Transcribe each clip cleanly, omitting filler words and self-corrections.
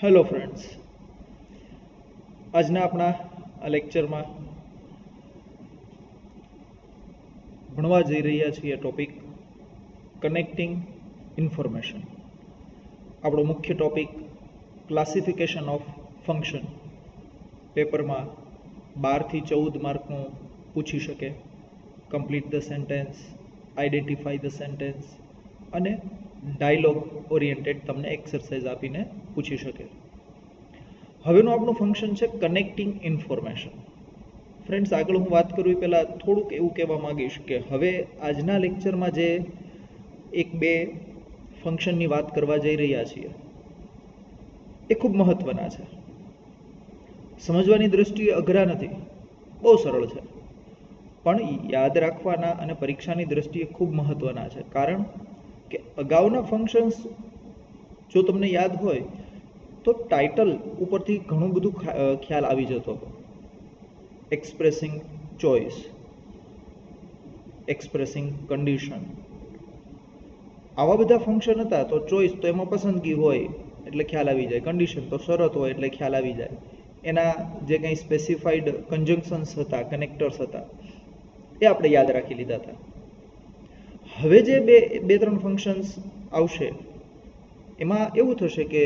Hello friends, આજના આપણા આ લેક્ચરમાં ભણવા જઈ રહ્યા છીએ ટોપિક કનેક્ટિંગ ઇન્ફોર્મેશન. આપણો મુખ્ય ટોપિક ક્લાસિફિકેશન ઓફ ફંક્શન. પેપરમાં 12 થી 14 માર્કનું પૂછી શકે. Complete the sentence, identify the sentence અને ડાયલોગ ઓરિએન્ટેડ તમને એક્સરસાઇઝ આપીને પૂછી શકે. હવેનું આપણું ફંક્શન છે કનેક્ટિંગ ઇન્ફોર્મેશન. ફ્રેન્ડ્સ, આગળ હું વાત કરું એ પહેલાં થોડુંક એવું કહેવા માંગીશ કે હવે આજના લેક્ચરમાં જે એક બે ફંક્શનની વાત કરવા જઈ રહ્યા છીએ એ ખૂબ મહત્ત્વના છે. સમજવાની દૃષ્ટિએ અઘરા નથી, બહુ સરળ છે, પણ યાદ રાખવાના અને પરીક્ષાની દૃષ્ટિએ ખૂબ મહત્ત્વના છે. કારણ કે અગાઉના ફંક્શન્સ જો તમને યાદ હોય તો ટાઇટલ ઉપરથી ઘણું બધું ખ્યાલ આવી જતો હતો. એક્સપ્રેસિંગ ચોઇસ, એક્સપ્રેસિંગ કન્ડિશન, આવા બધા ફંક્શન હતા. તો ચોઇસ તો એમાં પસંદગી હોય એટલે ખ્યાલ આવી જાય, કન્ડિશન તો શરત હોય એટલે ખ્યાલ આવી જાય. એના જે કંઈ સ્પેસિફાઈડ કન્જંક્શન્સ હતા, કનેક્ટર્સ હતા, એ આપણે યાદ રાખી લીધા હતા. હવે જે બે ત્રણ ફંક્શન્સ આવશે એમાં એવું થશે કે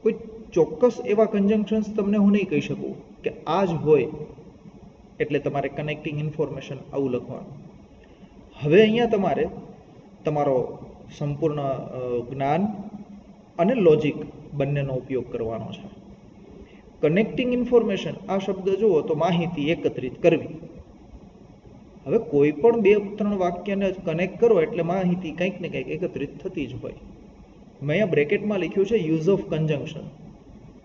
કોઈ ચોક્કસ એવા કન્જંક્શન્સ તમને હું નહીં કહી શકું કે આ જ હોય એટલે તમારે કનેક્ટિંગ ઇન્ફોર્મેશન આવું લખવાનું. હવે અહીંયા તમારે તમારો સંપૂર્ણ જ્ઞાન અને લોજિક બંનેનો ઉપયોગ કરવાનો છે. કનેક્ટિંગ ઇન્ફોર્મેશન આ શબ્દ જુઓ તો માહિતી એકત્રિત કરવી. હવે કોઈ પણ બે ત્રણ વાક્યને કનેક્ટ કરો એટલે માહિતી કંઈક ને કંઈક એકત્રિત થતી જ હોય. મેં અહીંયા બ્રેકેટમાં લખ્યું છે યુઝ ઓફ કન્જંક્શન,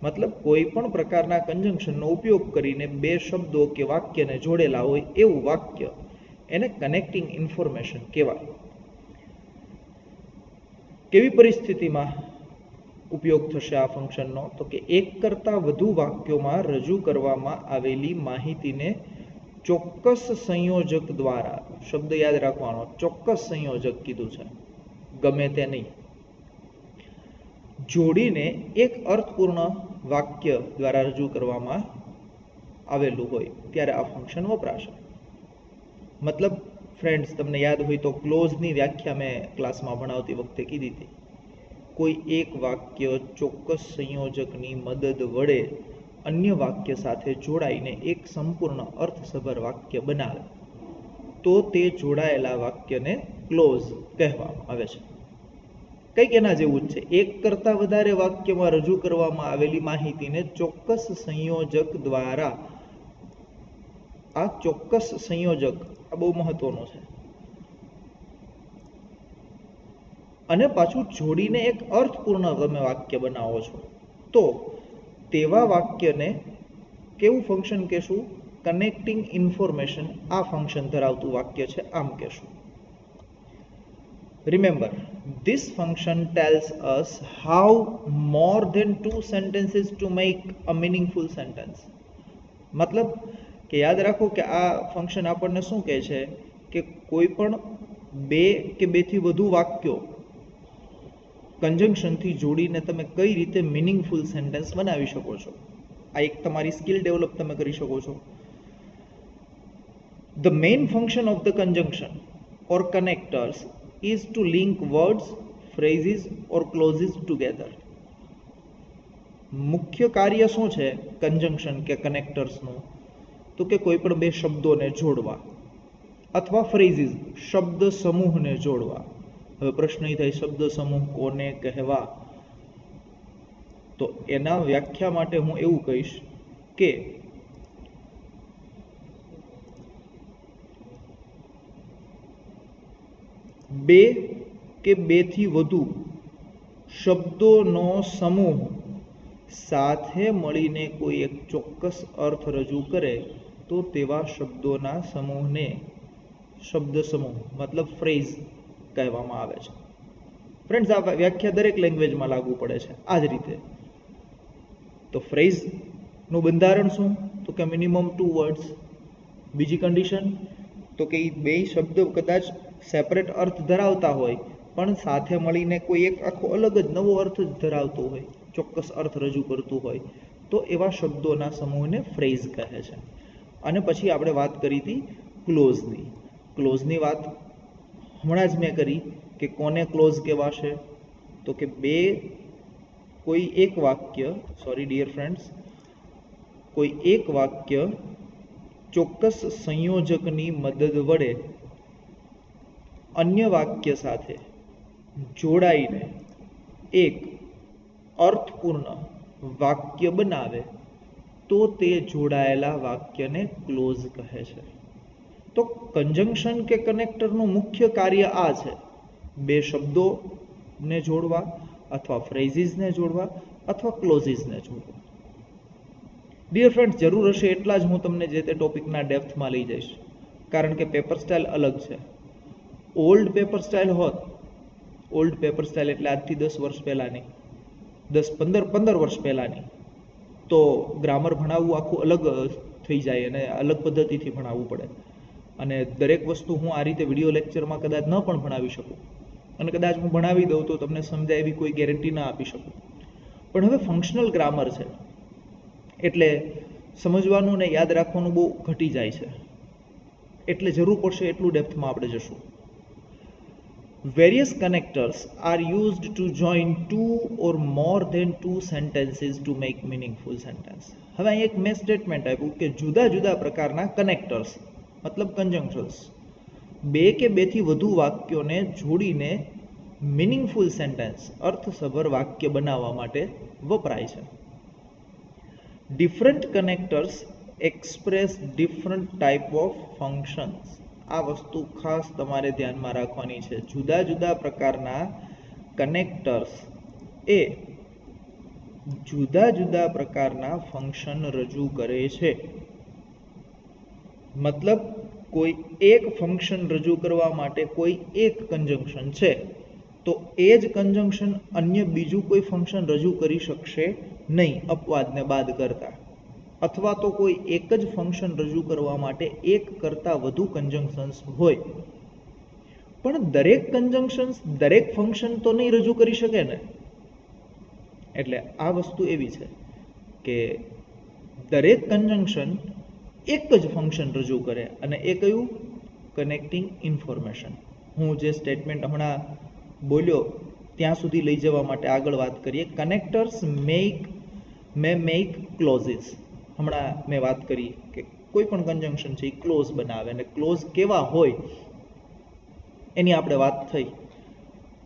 મતલબ કોઈ પણ પ્રકારના કન્જંક્શનનો ઉપયોગ કરીને બે શબ્દો કે વાક્યને જોડેલા હોય એવું વાક્ય, એને કનેક્ટિંગ ઇન્ફોર્મેશન કહેવાય. કેવી પરિસ્થિતિમાં ઉપયોગ થશે આ ફંક્શનનો? તો કે એક કરતાં વધુ વાક્યોમાં રજૂ કરવામાં આવેલી માહિતીને ચોક્કસ સંયોજક દ્વારા, શબ્દ યાદ રાખવાનો, ચોક્કસ સંયોજક કીધું છે, ગમે તે નહીં, જોડીને એક અર્થપૂર્ણ વાક્ય દ્વારા રજૂ કરવામાં આવેલું હોય ત્યારે આ ફંક્શન વપરાશે. મતલબ ફ્રેન્ડ્સ, તમને યાદ હોય તો ક્લોઝની વ્યાખ્યા મેં ક્લાસમાં ભણાવતી વખતે કીધી હતી. કોઈ એક વાક્ય ચોક્કસ સંયોજકની મદદ વડે અન્ય વાક્ય સાથે જોડાઈને એક સંપૂર્ણ અર્થસભર વાક્ય બનાવે તો તે જોડાયેલા વાક્યને ક્લોઝ કહેવામાં આવે છે. કંઈક એના જેવું જ છે. એક કરતાં વધારે વાક્યમાં રજૂ કરવામાં આવેલી માહિતીને ચોક્કસ સંયોજક દ્વારા, આ ચોક્કસ સંયોજક આ બહુ મહત્વનું છે, અને પાછું જોડીને એક અર્થપૂર્ણ તમે વાક્ય બનાવો છો તો તેવા વાક્યને કેવું ફંક્શન કહેશું? કનેક્ટિંગ ઇન્ફોર્મેશન આ ફંક્શન ધરાવતું વાક્ય છે, આમ કહેશું. Remember, this function tells us how more than two sentences to make a meaningful sentence. મતલબ કે યાદ રાખો કે આ ફંક્શન આપણને શું કહે છે કે કોઈ પણ બે કે બેથી વધુ વાક્યો કન્જંક્શનથી જોડીને તમે કઈ રીતે મિનિંગફુલ સેન્ટેન્સ બનાવી શકો છો. આ એક તમારી સ્કિલ ડેવલપ તમે કરી શકો છો. The main function of the conjunction or connectors is to link words, phrases or clauses together. મુખ્ય કાર્ય શું છે કન્જંક્શન કે કનેક્ટર્સનું? તો કે કોઈ પણ બે શબ્દોને જોડવા અથવા ફ્રેઝીસ, શબ્દ સમૂહને જોડવા. હવે પ્રશ્ન એ થાય, શબ્દ સમૂહ કોને કહેવા? તો એના વ્યાખ્યા માટે હું એવું કહીશ કે બે કે બેથી વધુ શબ્દોનો સમૂહ સાથે મળીને કોઈ એક ચોક્કસ અર્થ રજૂ કરે તો તેવા શબ્દોના સમૂહને શબ્દ સમૂહ મતલબ ફ્રેઝ કહેવામાં આવે છે. ફ્રેન્ડ્સ, આ વ્યાખ્યા દરેક લેંગ્વેજમાં લાગુ પડે છે આ જ રીતે. તો ફ્રેઝનું બંધારણ શું? તો કે મિનિમમ 2 વર્ડ્સ. બીજી કન્ડિશન તો કે બે શબ્દ કદાચ સેપરેટ અર્થ ધરાવતા હોય પણ સાથે મળીને કોઈ એક આખો અલગ જ નવો અર્થ જ ધરાવતો હોય ચોક્કસ અર્થ રજૂ કરતું હોય તો એવા શબ્દોના સમૂહને ફ્રેઝ કહે છે. અને પછી આપણે વાત કરી હતી ક્લોઝની. ક્લોઝની વાત હમણાં જ મેં કરી કે કોને ક્લોઝ કહેવાશે, તો કે કોઈ એક વાક્ય, સોરી ડિયર ફ્રેન્ડ્સ, કોઈ એક વાક્ય ચોક્કસ સંયોજકની મદદ વડે અન્ય વાક્ય સાથે જોડાઈને એક અર્થપૂર્ણ વાક્ય બનાવે તો તે જોડાયેલા વાક્યને ક્લોઝ કહે છે. તો કંજંક્શન કે કનેક્ટરનું મુખ્ય કાર્ય આ છે, બે શબ્દોને જોડવા અથવા ફ્રેઝિસને જોડવા અથવા ક્લોઝિસને જોડવા. ડિયર ફ્રેન્ડ્સ, જરૂર હશે એટલા જ હું તમને જે તે ટોપિકના ડેપ્થમાં લઈ જઈશ, કારણ કે પેપર સ્ટાઇલ અલગ છે. ઓલ્ડ પેપર સ્ટાઇલ હોત, ઓલ્ડ પેપર સ્ટાઇલ એટલે આજથી 10 વર્ષ પહેલાંની, 15 વર્ષ પહેલાંની, તો ગ્રામર ભણાવવું આખું અલગ થઈ જાય અને અલગ પદ્ધતિથી ભણાવવું પડે. અને દરેક વસ્તુ હું આ રીતે વિડીયો લેક્ચરમાં કદાચ ન પણ ભણાવી શકું, અને કદાચ હું ભણાવી દઉં તો તમને સમજાય એવી કોઈ ગેરંટી ના આપી શકું. પણ હવે ફંક્શનલ ગ્રામર છે એટલે સમજવાનું ને યાદ રાખવાનું બહુ ઘટી જાય છે, એટલે જરૂર પડશે એટલું ડેપ્થમાં આપણે જશું. Various connectors are used to join two or more than two sentences to make meaningful sentence. હવે અહીં એક મેં સ્ટેટમેન્ટ આપ્યું કે જુદા જુદા પ્રકારના કનેક્ટર્સ મતલબ કંજંક્શન્સ બે કે બેથી વધુ વાક્યોને જોડીને મિનિંગફુલ સેન્ટેન્સ અર્થસભર વાક્ય બનાવવા માટે વપરાય છે. Different connectors express different type of functions. આ વસ્તુ ખાસ તમારે ધ્યાનમાં રાખવાની છે. જુદા જુદા પ્રકારના કનેક્ટર્સ એ જુદા જુદા પ્રકારના ફંક્શન રજૂ કરે છે. મતલબ કોઈ એક ફંક્શન રજૂ કરવા માટે કોઈ એક કંજંક્શન છે તો એ જ કંજંક્શન અન્ય બીજું કોઈ ફંક્શન રજૂ કરી શકશે નહીં અપવાદને બાદ કરતા, અથવા તો કોઈ એક જ ફંક્શન રજૂ કરવા માટે એક કરતાં વધુ કંજંક્શન્સ હોય. પણ દરેક કંજંક્શન્સ દરેક ફંક્શન તો નહીં રજૂ કરી શકે ને. એટલે આ વસ્તુ એવી છે કે દરેક કંજંક્શન એક જ ફંક્શન રજૂ કરે, અને એ કયું? Connecting information. હું જે સ્ટેટમેન્ટ હમણાં બોલ્યો ત્યાં સુધી લઈ જવા માટે આગળ વાત કરીએ. Connectors make clauses. હમણાં મેં વાત કરી કે કોઈ પણ કંજંક્શન છે એ ક્લોઝ બનાવે, અને ક્લોઝ કેવા હોય એની આપણે વાત થઈ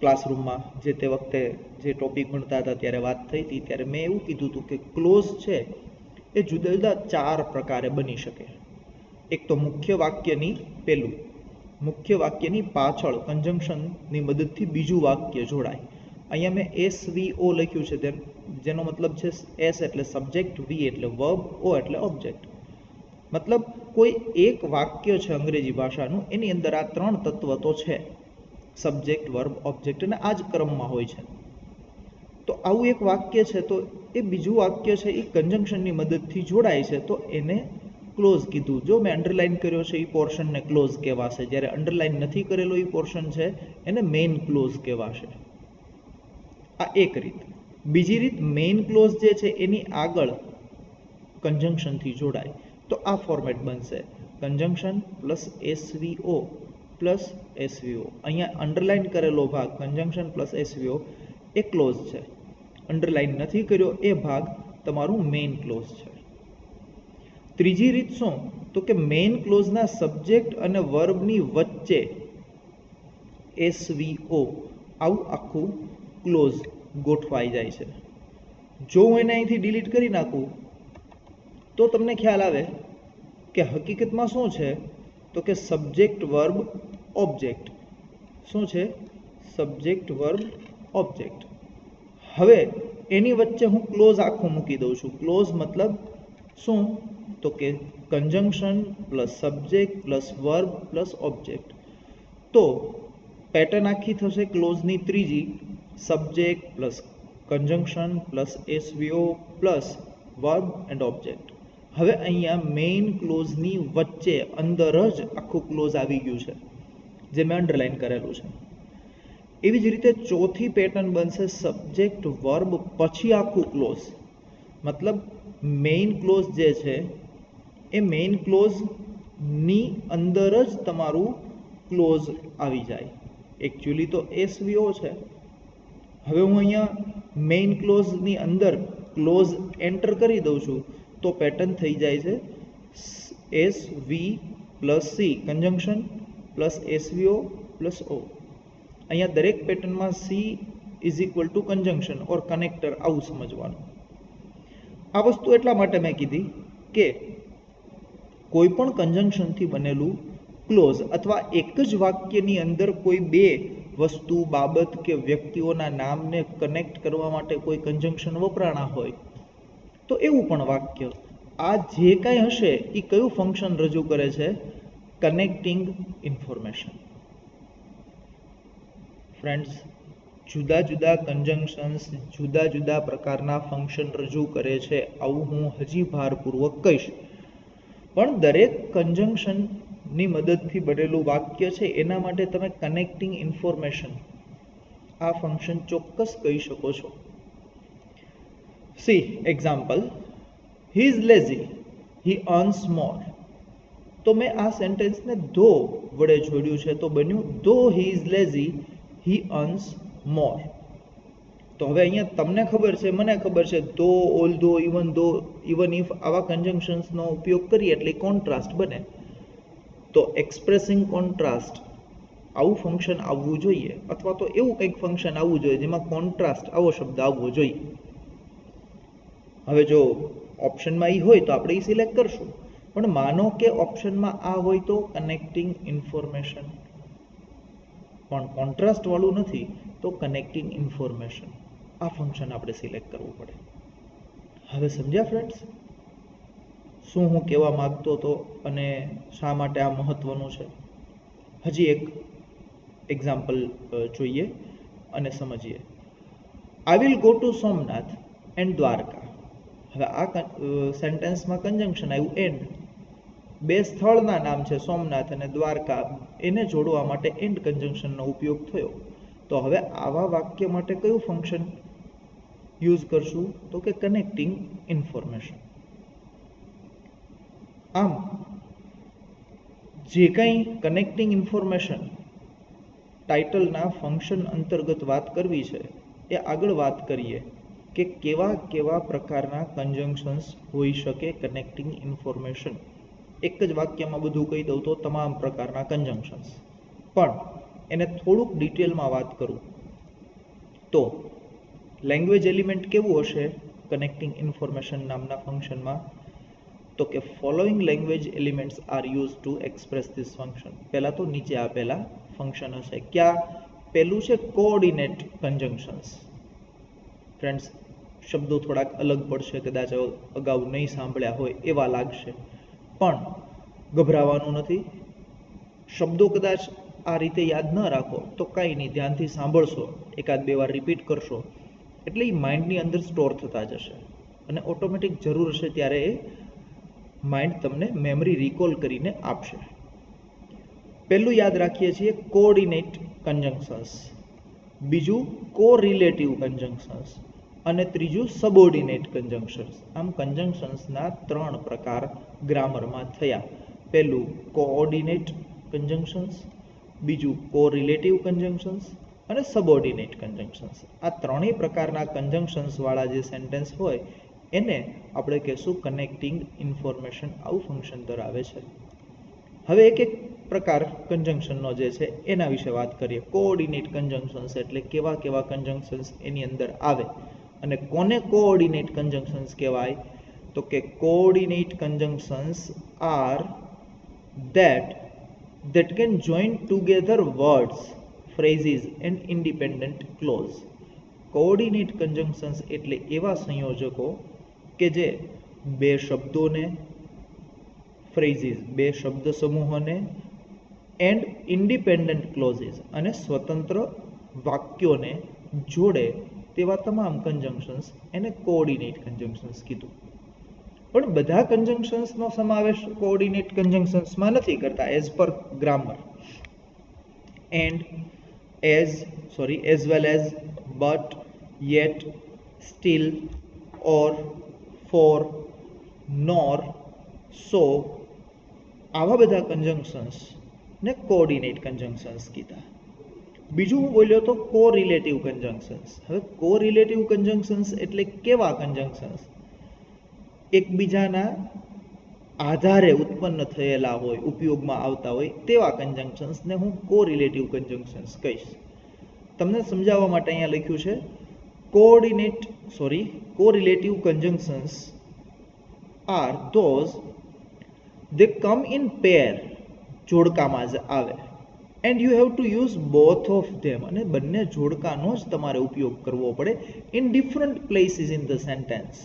ક્લાસરૂમમાં. જે તે વખતે જે ટોપિક ભણતા હતા ત્યારે વાત થઈ હતી, ત્યારે મેં એવું કીધું હતું કે ક્લોઝ છે એ જુદા જુદા 4 પ્રકારે બની શકે. એક તો મુખ્ય વાક્યની પાછળ કંજંક્શનની મદદથી બીજું વાક્ય જોડાય. અહીંયા મેં SVO લખ્યું છે, જેનો મતલબ છે S એટલે સબ્જેક્ટ, V એટલે વર્બ, O એટલે ઓબ્જેક્ટ. મતલબ કોઈ એક વાક્ય છે અંગ્રેજી ભાષાનું, એની અંદર આ 3 તત્વ તો છે, સબ્જેક્ટ, વર્બ, ઓબ્જેક્ટ, અને આ જ ક્રમમાં હોય છે. તો આવું એક વાક્ય છે તો એ બીજું વાક્ય છે એ કંજંક્શનની મદદથી જોડાય છે તો એને ક્લોઝ કીધું. જો મેં અંડરલાઇન કર્યો છે એ પોર્શનને ક્લોઝ કહેવાશે, જ્યારે અંડરલાઇન નથી કરેલો એ પોર્શન છે એને મેઇન ક્લોઝ કહેવાશે. આ એક રીત. બીજી રીત, મેઇન ક્લોઝ જે છે એની આગળ કંજંક્શનથી જોડાય તો આ ફોર્મેટ બનશે, કંજંક્શન પ્લસ SVO પ્લસ SVO. અહીંયા અંડરલાઇન કરેલો ભાગ કંજંક્શન પ્લસ SVO એ ક્લોઝ છે, અંડરલાઇન નથી કર્યો એ ભાગ તમારું મેઇન ક્લોઝ છે. ત્રીજી રીત શું? તો કે મેઇન ક્લોઝના સબ્જેક્ટ અને વર્બની વચ્ચે SVO આવું આખું ક્લોઝ ગોઠવાઈ જાય છે. જો હું એને અહીંથી ડિલીટ કરી નાખું તો તમને ખ્યાલ આવે કે હકીકતમાં શું છે, તો કે સબ્જેક્ટ વર્બ ઓબ્જેક્ટ. શું છે? Subject verb object. હવે એની વચ્ચે હું ક્લોઝ આખું મૂકી દઉં છું. ક્લોઝ મતલબ શું? તો કે conjunction plus subject plus verb plus object. તો પેટર્ન આખી થશે ક્લોઝની ત્રીજી, subject plus conjunction plus SVO plus verb and object. હવે અહીંયા મેઇન ક્લોઝની વચ્ચે અંદર જ આખું ક્લોઝ આવી ગયું છે, જે મેં અંડરલાઇન કરેલું છે. એવી જ રીતે ચોથી પેટર્ન બનશે સબ્જેક્ટ વર્બ પછી આખું ક્લોઝ, મતલબ મેઇન ક્લોઝ જે છે એ મેઇન ક્લોઝ ની અંદર જ તમારું ક્લોઝ આવી જાય. એકચ્યુઅલી તો એસવીઓ છે. હવે હું અહીંયા મેઇન ક્લોઝની અંદર ક્લોઝ એન્ટર કરી દઉં છું તો પેટર્ન થઈ જાય છે S V plus C conjunction plus SVO plus O. અહીંયા દરેક પેટર્નમાં C is equal to conjunction or connector, આવું સમજવાનું. આ વસ્તુ એટલા માટે મેં કીધી કે કોઈ પણ કન્જંક્શનથી બનેલું ક્લોઝ અથવા એક જ વાક્યની અંદર કોઈ બે વસ્તુ, બાબત કે વ્યક્તિઓના નામને કનેક્ટ કરવા માટે કોઈ કન્જંક્શન વપરાણા હોય તો એવું પણ વાક્ય આ જે કાંઈ હશે એ કયું ફંક્શન રજૂ કરે છે? Connecting information. ફ્રેન્ડ્સ, જુદા જુદા કન્જંક્શન્સ જુદા જુદા પ્રકારના ફંક્શન રજૂ કરે છે, આવું હું હજી ભારપૂર્વક કહીશ. પણ દરેક કન્જંક્શનની મદદથી બનેલું વાક્ય છે એના માટે તમે કનેક્ટિંગ ઇન્ફોર્મેશન આ ફંક્શન ચોક્કસ કહી શકો છો. See example, he is lazy, he earns more. તો મેં આ સેન્ટેન્સને ધો વડે જોડ્યું છે તો બન્યું ધો હી is lazy he earns more. તો હવે અહીંયા તમને ખબર છે, મને ખબર છે, ધો, ઓલ્ધો, ઇવન ધો, ઇવન ઇફ આવા કન્જંક્શન્સનો ઉપયોગ કરીએ એટલે કોન્ટ્રાસ્ટ બને. તો એક્સપ્રેસિંગ કોન્ટ્રાસ્ટ આવું ફંક્શન આવવું જોઈએ, અથવા તો એવું કંઈક ફંક્શન આવવું જોઈએ જેમાં કોન્ટ્રાસ્ટ આવો શબ્દ આવવો જોઈએ. હવે જો ઓપ્શનમાં એ હોય તો આપણે એ સિલેક્ટ કરશું, પણ માનો કે ઓપ્શનમાં આ હોય તો કનેક્ટિંગ ઇન્ફોર્મેશન, પણ કોન્ટ્રાસ્ટ વાળું નથી તો કનેક્ટિંગ ઇન્ફોર્મેશન આ ફંક્શન આપણે સિલેક્ટ કરવું પડે. હવે સમજ્યા ફ્રેન્ડ્સ શું હું કહેવા માંગતો હતો અને શા માટે આ મહત્વનું છે? હજી એક એક્ઝામ્પલ જોઈએ અને સમજીએ. આઈ will go to Somnath and Dwarka. હવે આ સેન્ટેન્સમાં કન્જંક્શન આવ્યું એન્ડ. બે સ્થળના નામ છે સોમનાથ અને દ્વારકા, એને જોડવા માટે એન્ડ કન્જંક્શનનો ઉપયોગ થયો. તો હવે આવા વાક્ય માટે કયું ફંક્શન યુઝ કરશું? તો કે કનેક્ટિંગ ઇન્ફોર્મેશન. આમ જે કંઈ કનેક્ટિંગ ઇન્ફોર્મેશન ટાઇટલના ફંક્શન અંતર્ગત વાત કરવી છે એ આગળ વાત કરીએ કે કેવા કેવા પ્રકારના કન્જંક્શન્સ હોઈ શકે કનેક્ટિંગ ઇન્ફોર્મેશન. એક જ વાક્યમાં બધું કહી દઉં તો તમામ પ્રકારના કન્જંક્શન્સ, પણ એને થોડુંક ડિટેલમાં વાત કરું તો લેંગ્વેજ એલિમેન્ટ કેવું હશે કનેક્ટિંગ ઇન્ફોર્મેશન નામના ફંક્શનમાં? તો કે following language elements are use to express this function. પહેલાં તો નીચે આપેલા ફંક્શન હશે. ક્યાં? પહેલું છે કોઓર્ડિનેટ કન્જંક્શન્સ. ફ્રેન્ડ્સ, શબ્દો થોડાક અલગ પડશે, કદાચ અગાઉ નહીં સાંભળ્યા હોય એવા લાગશે, પણ ગભરાવાનું નથી. શબ્દો કદાચ આ રીતે યાદ ન રાખો તો કાંઈ નહીં, ધ્યાનથી સાંભળશો, એકાદ બે વાર રિપીટ કરશો એટલે એ માઇન્ડની અંદર સ્ટોર થતા જશે અને ઓટોમેટિક જરૂર હશે ત્યારે એ માઇન્ડ તમને મેમરી રિકોલ કરીને આપશે. પહેલું યાદ રાખીએ છીએ કોઓર્ડિનેટ કન્જંક્શન્સ, બીજું કોરિલેટિવ કન્જંક્શન્સ અને ત્રીજું સબઓર્ડિનેટ કન્જંક્શન્સ. આમ કન્જંક્શન્સના 3 પ્રકાર ગ્રામરમાં થયા. પહેલું કોઓર્ડિનેટ કન્જંક્શન્સ, બીજું કોરિલેટિવ કન્જંક્શન્સ અને સબઓર્ડિનેટ કન્જંક્શન્સ. આ ત્રણેય પ્રકારના કન્જંક્શન્સ વાળા જે સેન્ટેન્સ હોય એને આપણે કહેશું કનેક્ટિંગ ઇન્ફોર્મેશન, આવું ફંક્શન ધરાવે છે. હવે એક એક પ્રકાર કન્જંક્શનનો જે છે એના વિશે વાત કરીએ. કોઓર્ડિનેટ કન્જંક્શન્સ એટલે કેવા કેવા કન્જંક્શન્સ એની અંદર આવે અને કોને કોઓર્ડિનેટ કન્જંક્શન્સ કહેવાય? તો કે coordinate conjunctions are that can join together words, phrases and independent clause. Coordinate conjunctions એટલે એવા સંયોજકો કે જે બે શબ્દોને, ફ્રેઝીસ બે શબ્દ સમૂહોને, એન્ડ ઇન્ડિપેન્ડન્ટ ક્લોઝીસ અને સ્વતંત્ર વાક્યોને જોડે તેવા તમામ કન્જંક્શન્સ એને કોઓર્ડિનેટ કન્જંક્શન્સ કીધું. પણ બધા કન્જંક્શન્સનો સમાવેશ કોઓર્ડિનેટ કન્જંક્શન્સમાં નથી કરતા as per grammar. And, as well as, but, yet, still, or, for, nor, so આવા બધા કન્જંક્શન્સ ને કોઓર્ડિનેટ કન્જંક્શન્સ કીધા. બીજું હું બોલ્યો તો કોરિલેટિવ કન્જંક્શન્સ. હવે કોરિલેટિવ કન્જંક્શન્સ એટલે કેવા કન્જંક્શન્સ? એકબીજાના આધારે ઉત્પન્ન થયેલા હોય, ઉપયોગમાં આવતા હોય તેવા કન્જંક્શન્સને હું કોરિલેટિવ કન્જંક્શન્સ કહીશ. તમને સમજાવવા માટે અહીંયા લખ્યું છે correlative conjunctions are those they come in pair, જોડકામાં જ આવે, and you have to use both of them, અને બંને જોડકાનો જ તમારે ઉપયોગ કરવો પડે in different places in the sentence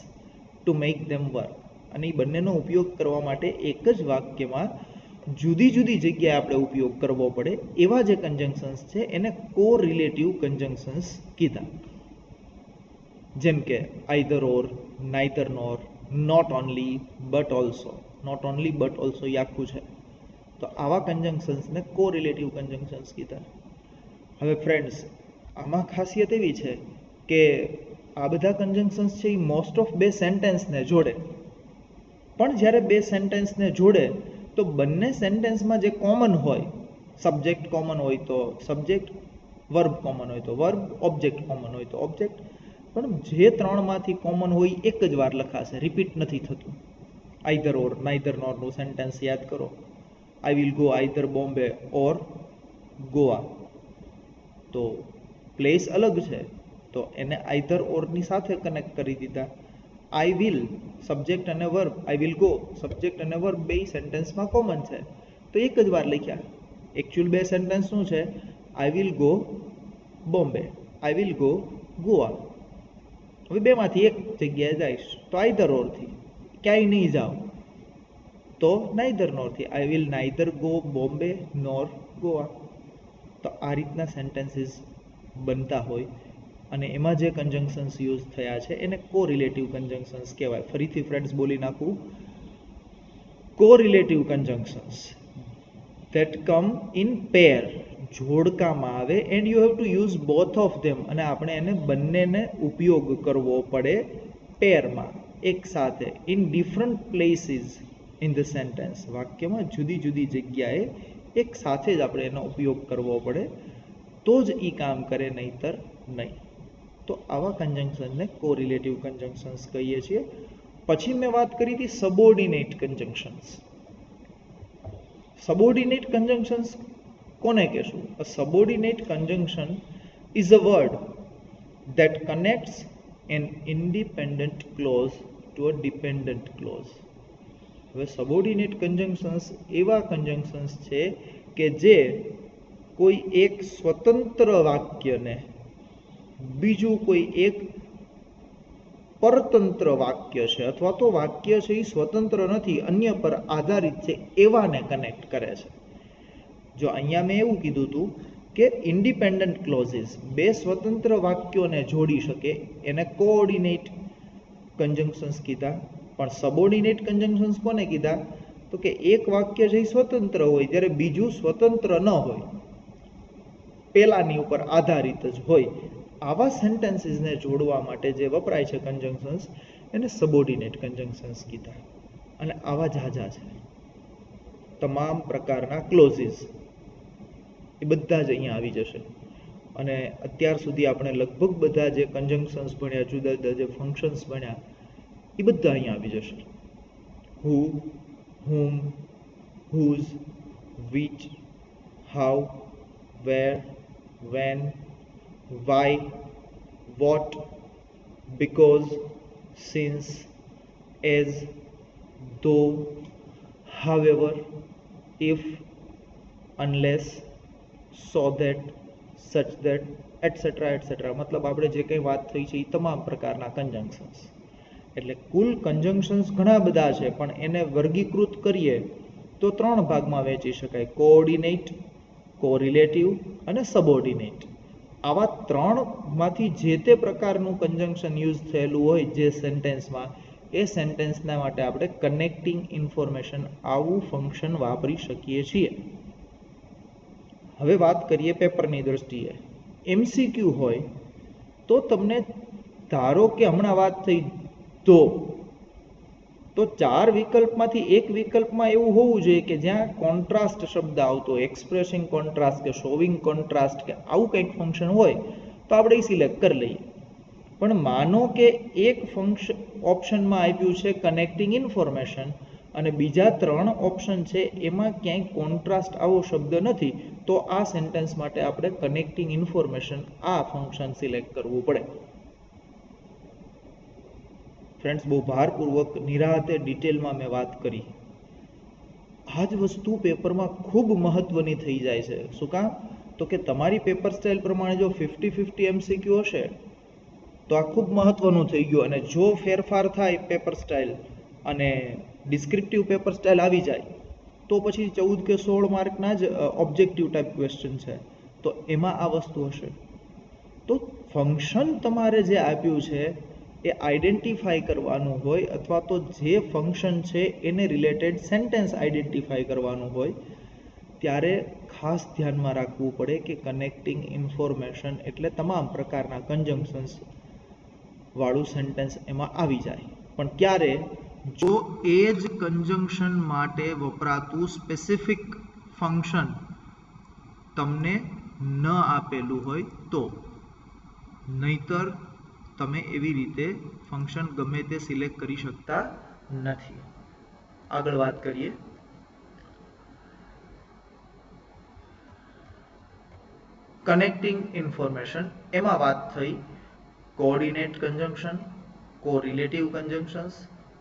to make them work. અને એ બંનેનો ઉપયોગ કરવા માટે એક જ વાક્યમાં જુદી જુદી જગ્યાએ આપણે ઉપયોગ કરવો પડે એવા જે કન્જંક્શન્સ છે એને કોરિલેટિવ કન્જંક્શન્સ કીધા. જેમ કે either or, neither nor, not only, but also. Not only but also એ આખું છે. તો આવા કન્જંક્શન્સને કોરિલેટિવ કન્જંક્શન્સ કીધા. હવે ફ્રેન્ડ્સ, આમાં ખાસિયત એવી છે કે આ બધા કન્જંક્શન્સ છે એ મોસ્ટ ઓફ બે સેન્ટેન્સને જોડે. પણ જ્યારે બે સેન્ટેન્સને જોડે તો બંને સેન્ટેન્સમાં જે કોમન હોય, સબ્જેક્ટ કોમન હોય તો સબ્જેક્ટ, વર્બ કોમન હોય તો વર્બ, ઓબ્જેક્ટ કોમન હોય તો ઓબ્જેક્ટ, પણ જે ત્રણમાંથી કોમન હોય એક જ વાર લખાશે, રિપીટ નથી થતું. આઈધર ઓર, નાઈધર નોરનું સેન્ટેન્સ યાદ કરો. I will go either Bombay or Goa. તો પ્લેસ અલગ છે તો એને આઈધર ઓરની સાથે કનેક્ટ કરી દીધા. આઈ વિલ સબ્જેક્ટ અને verb, I will go subject અને વર્બ બે સેન્ટેન્સમાં કોમન છે તો એક જ વાર લખ્યા. એકચ્યુઅલ બે સેન્ટેન્સ શું છે? આઈ will go Bombay, I will go Goa. હવે બેમાંથી એક જગ્યાએ જઈશ તો આઈધર ઓરથી, ક્યાંય નહીં જાઓ તો નાઈધર નોરથી, I will neither go Bombay nor Goa. તો આ રીતના સેન્ટેન્સીસ બનતા હોય અને એમાં જે કન્જંક્શન્સ યુઝ થયા છે એને કોરિલેટિવ કન્જંક્શન્સ કહેવાય. ફરીથી ફ્રેન્ડ્સ બોલી નાખું, કોરિલેટિવ કન્જંક્શન્સ that come in pair, જોડકામાં આવે, and you have to use both of them, અને આપણે એને બંનેને ઉપયોગ કરવો પડે પેરમાં, એક સાથે, in different places in the sentence, વાક્યમાં જુદી જુદી જગ્યાએ એક સાથે જ આપણે એનો ઉપયોગ કરવો પડે તો જ એ કામ કરે, નહીતર નહીં. તો આવા કન્જંક્શનને કોરિલેટિવ કન્જંક્શન્સ કહીએ છીએ. પછી મેં વાત કરી હતી સબોર્ડિનેટ કન્જંક્શન્સ. સબોર્ડિનેટ કન્જંક્શન્સ કોને કહેશું? A subordinate conjunction is a word that connects an independent clause to a dependent clause. હવે સબોર્ડિનેટ કન્જંક્શન્સ એવા કન્જંક્શન્સ છે કે જે કોઈ એક સ્વતંત્ર વાક્યને બીજું કોઈ એક પરતંત્ર વાક્ય છે અથવા તો વાક્ય છે એ સ્વતંત્ર નથી, અન્ય પર આધારિત છે એવાને કનેક્ટ કરે છે. જો અહીંયા મેં એવું કીધું હતું કે ઇન્ડિપેન્ડન્ટ ક્લોઝિસ બે સ્વતંત્ર વાક્યોને જોડી શકે એને કોઓર્ડિનેટ કન્જંક્શન્સ કીધા. પણ સબોર્ડિનેટ કન્જંક્શન્સ કોને કીધા? તો કે એક વાક્ય છે એ સ્વતંત્ર હોય જ્યારે બીજું સ્વતંત્ર ન હોય, પેલાની ઉપર આધારિત જ હોય, આવા સેન્ટેન્સીસને જોડવા માટે જે વપરાય છે કન્જંક્શન્સ એને સબોર્ડિનેટ કન્જંક્શન્સ કીધા. અને આવા ઝાઝા છે, તમામ પ્રકારના ક્લોઝિસ એ બધા જ અહીંયા આવી જશે. અને અત્યાર સુધી આપણે લગભગ બધા જે કન્જંક્શન્સ ભણ્યા, જુદા જુદા જે ફંક્શન્સ ભણ્યા એ બધા અહીંયા આવી જશે. હુ, whom, whose, which, how, where, when, why, what, because, since, as, though, however, if, unless, so that, such that, etc. etc. મતલબ આપણે જે કંઈ વાત થઈ છે એ તમામ પ્રકારના કન્જંક્શન્સ. એટલે કુલ કન્જંક્શન્સ ઘણા બધા છે પણ એને વર્ગીકૃત કરીએ તો ત્રણ ભાગમાં વહેંચી શકાય: કોઓર્ડિનેટ, કોરિલેટિવ અને સબોર્ડિનેટ. આવા ત્રણમાંથી જે તે પ્રકારનું કન્જંક્શન યુઝ થયેલું હોય જે સેન્ટેન્સમાં, એ સેન્ટેન્સના માટે આપણે કનેક્ટિંગ ઇન્ફોર્મેશન આવું ફંક્શન વાપરી શકીએ છીએ. હવે વાત કરીએ પેપરની દ્રષ્ટિએ. MCQ હોય તો તમને ધારો કે હમણાં વાત થઈ તો ચાર વિકલ્પમાંથી એક વિકલ્પમાં એવું હોવું જોઈએ કે જ્યાં કોન્ટ્રાસ્ટ શબ્દ આવતો, એક્સપ્રેસિંગ કોન્ટ્રાસ્ટ કે શોવિંગ કોન્ટ્રાસ્ટ કે આવું કંઈક ફંક્શન હોય તો આપણે એ સિલેક્ટ કરી લઈએ. પણ માનો કે એક ફંક્શન ઓપ્શનમાં આપ્યું છે કનેક્ટિંગ ઇન્ફોર્મેશન અને બીજા 3 ઓપ્શન છે એમાં ક્યાંય કોન્ટ્રાસ્ટ આવો શબ્દ નથી, તો આ સેન્ટેન્સ માટે આપણે કનેક્ટિંગ ઇન્ફોર્મેશન આ ફંક્શન સિલેક્ટ કરવું પડે. ફ્રેન્ડ્સ, બહુ ભારપૂર્વક નિરાતે ડિટેલમાં મેં વાત કરી. આ જ વસ્તુ પેપરમાં ખૂબ મહત્વની થઈ જાય છે. શું કામ? તો કે તમારી પેપર સ્ટાઇલ પ્રમાણે જો 50-50 MCQ હશે તો આ ખૂબ મહત્વનું થઈ ગયું. અને જો ફેરફાર થાય પેપર સ્ટાઇલ અને ડિસ્ક્રિપ્ટિવ પેપર સ્ટાઇલ આવી જાય તો પછી 14 કે 16 માર્કના જ ઓબ્જેક્ટિવ ટાઈપ ક્વેશ્ચન છે, તો એમાં આ વસ્તુ હશે. તો ફંક્શન તમારે જે આપ્યું છે એ આઈડેન્ટિફાઈ કરવાનું હોય, અથવા તો જે ફંક્શન છે એને રિલેટેડ સેન્ટેન્સ આઈડેન્ટિફાઈ કરવાનું હોય, ત્યારે ખાસ ધ્યાનમાં રાખવું પડે કે કનેક્ટિંગ ઇન્ફોર્મેશન એટલે તમામ પ્રકારના કન્જંક્શન્સ વાળું સેન્ટેન્સ એમાં આવી જાય. પણ ક્યારે? જો એ જ કન્જંક્શન માટે વપરાતું સ્પેસિફિક ફંક્શન તમને ન આપેલું હોય તો, નહીતર તમે એવી રીતે ફંક્શન ગમે તે સિલેક્ટ કરી શકતા નથી. આગળ વાત કરીએ. કનેક્ટિંગ ઇન્ફોર્મેશન એમાં વાત થઈ કોઓર્ડિનેટ કન્જંક્શન, કોરિલેટિવ કન્જંક્શન્સ,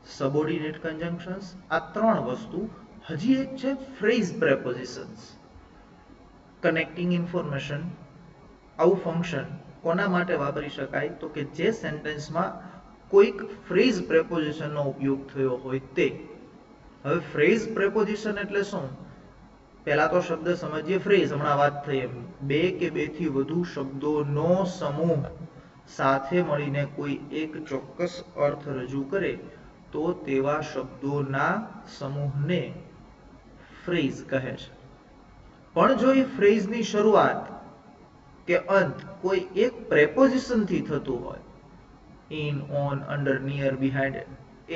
સબઓર્ડિનેટ કન્જંક્શન્સ. આ 3 વસ્તુ. હજી એક છે ફ્રેઝ પ્રેપોઝિશન્સ. કનેક્ટિંગ ઇન્ફોર્મેશન આવું ફંક્શન કોના માટે વાપરી શકાય? તો કે જે સેન્ટેન્સમાં કોઈક ફ્રેઝ પ્રેપોઝિશનનો ઉપયોગ થયો હોય તે. હવે ફ્રેઝ પ્રેપોઝિશન એટલે શું? પહેલા તો શબ્દ સમજીએ. ફ્રેઝ હમણાં વાત થઈ એમ 2 કે 2 થી વધુ શબ્દોનો સમૂહ સાથે મળીને કોઈ એક ચોક્કસ અર્થ રજૂ કરે તો તેવા શબ્દોના સમૂહને ફ્રેઝ કહે છે. પણ જો એ ફ્રેઝની શરૂઆત કે અંત કોઈ એક પ્રેપોઝિશનથી થતું હોય, in, on, under, near, behind,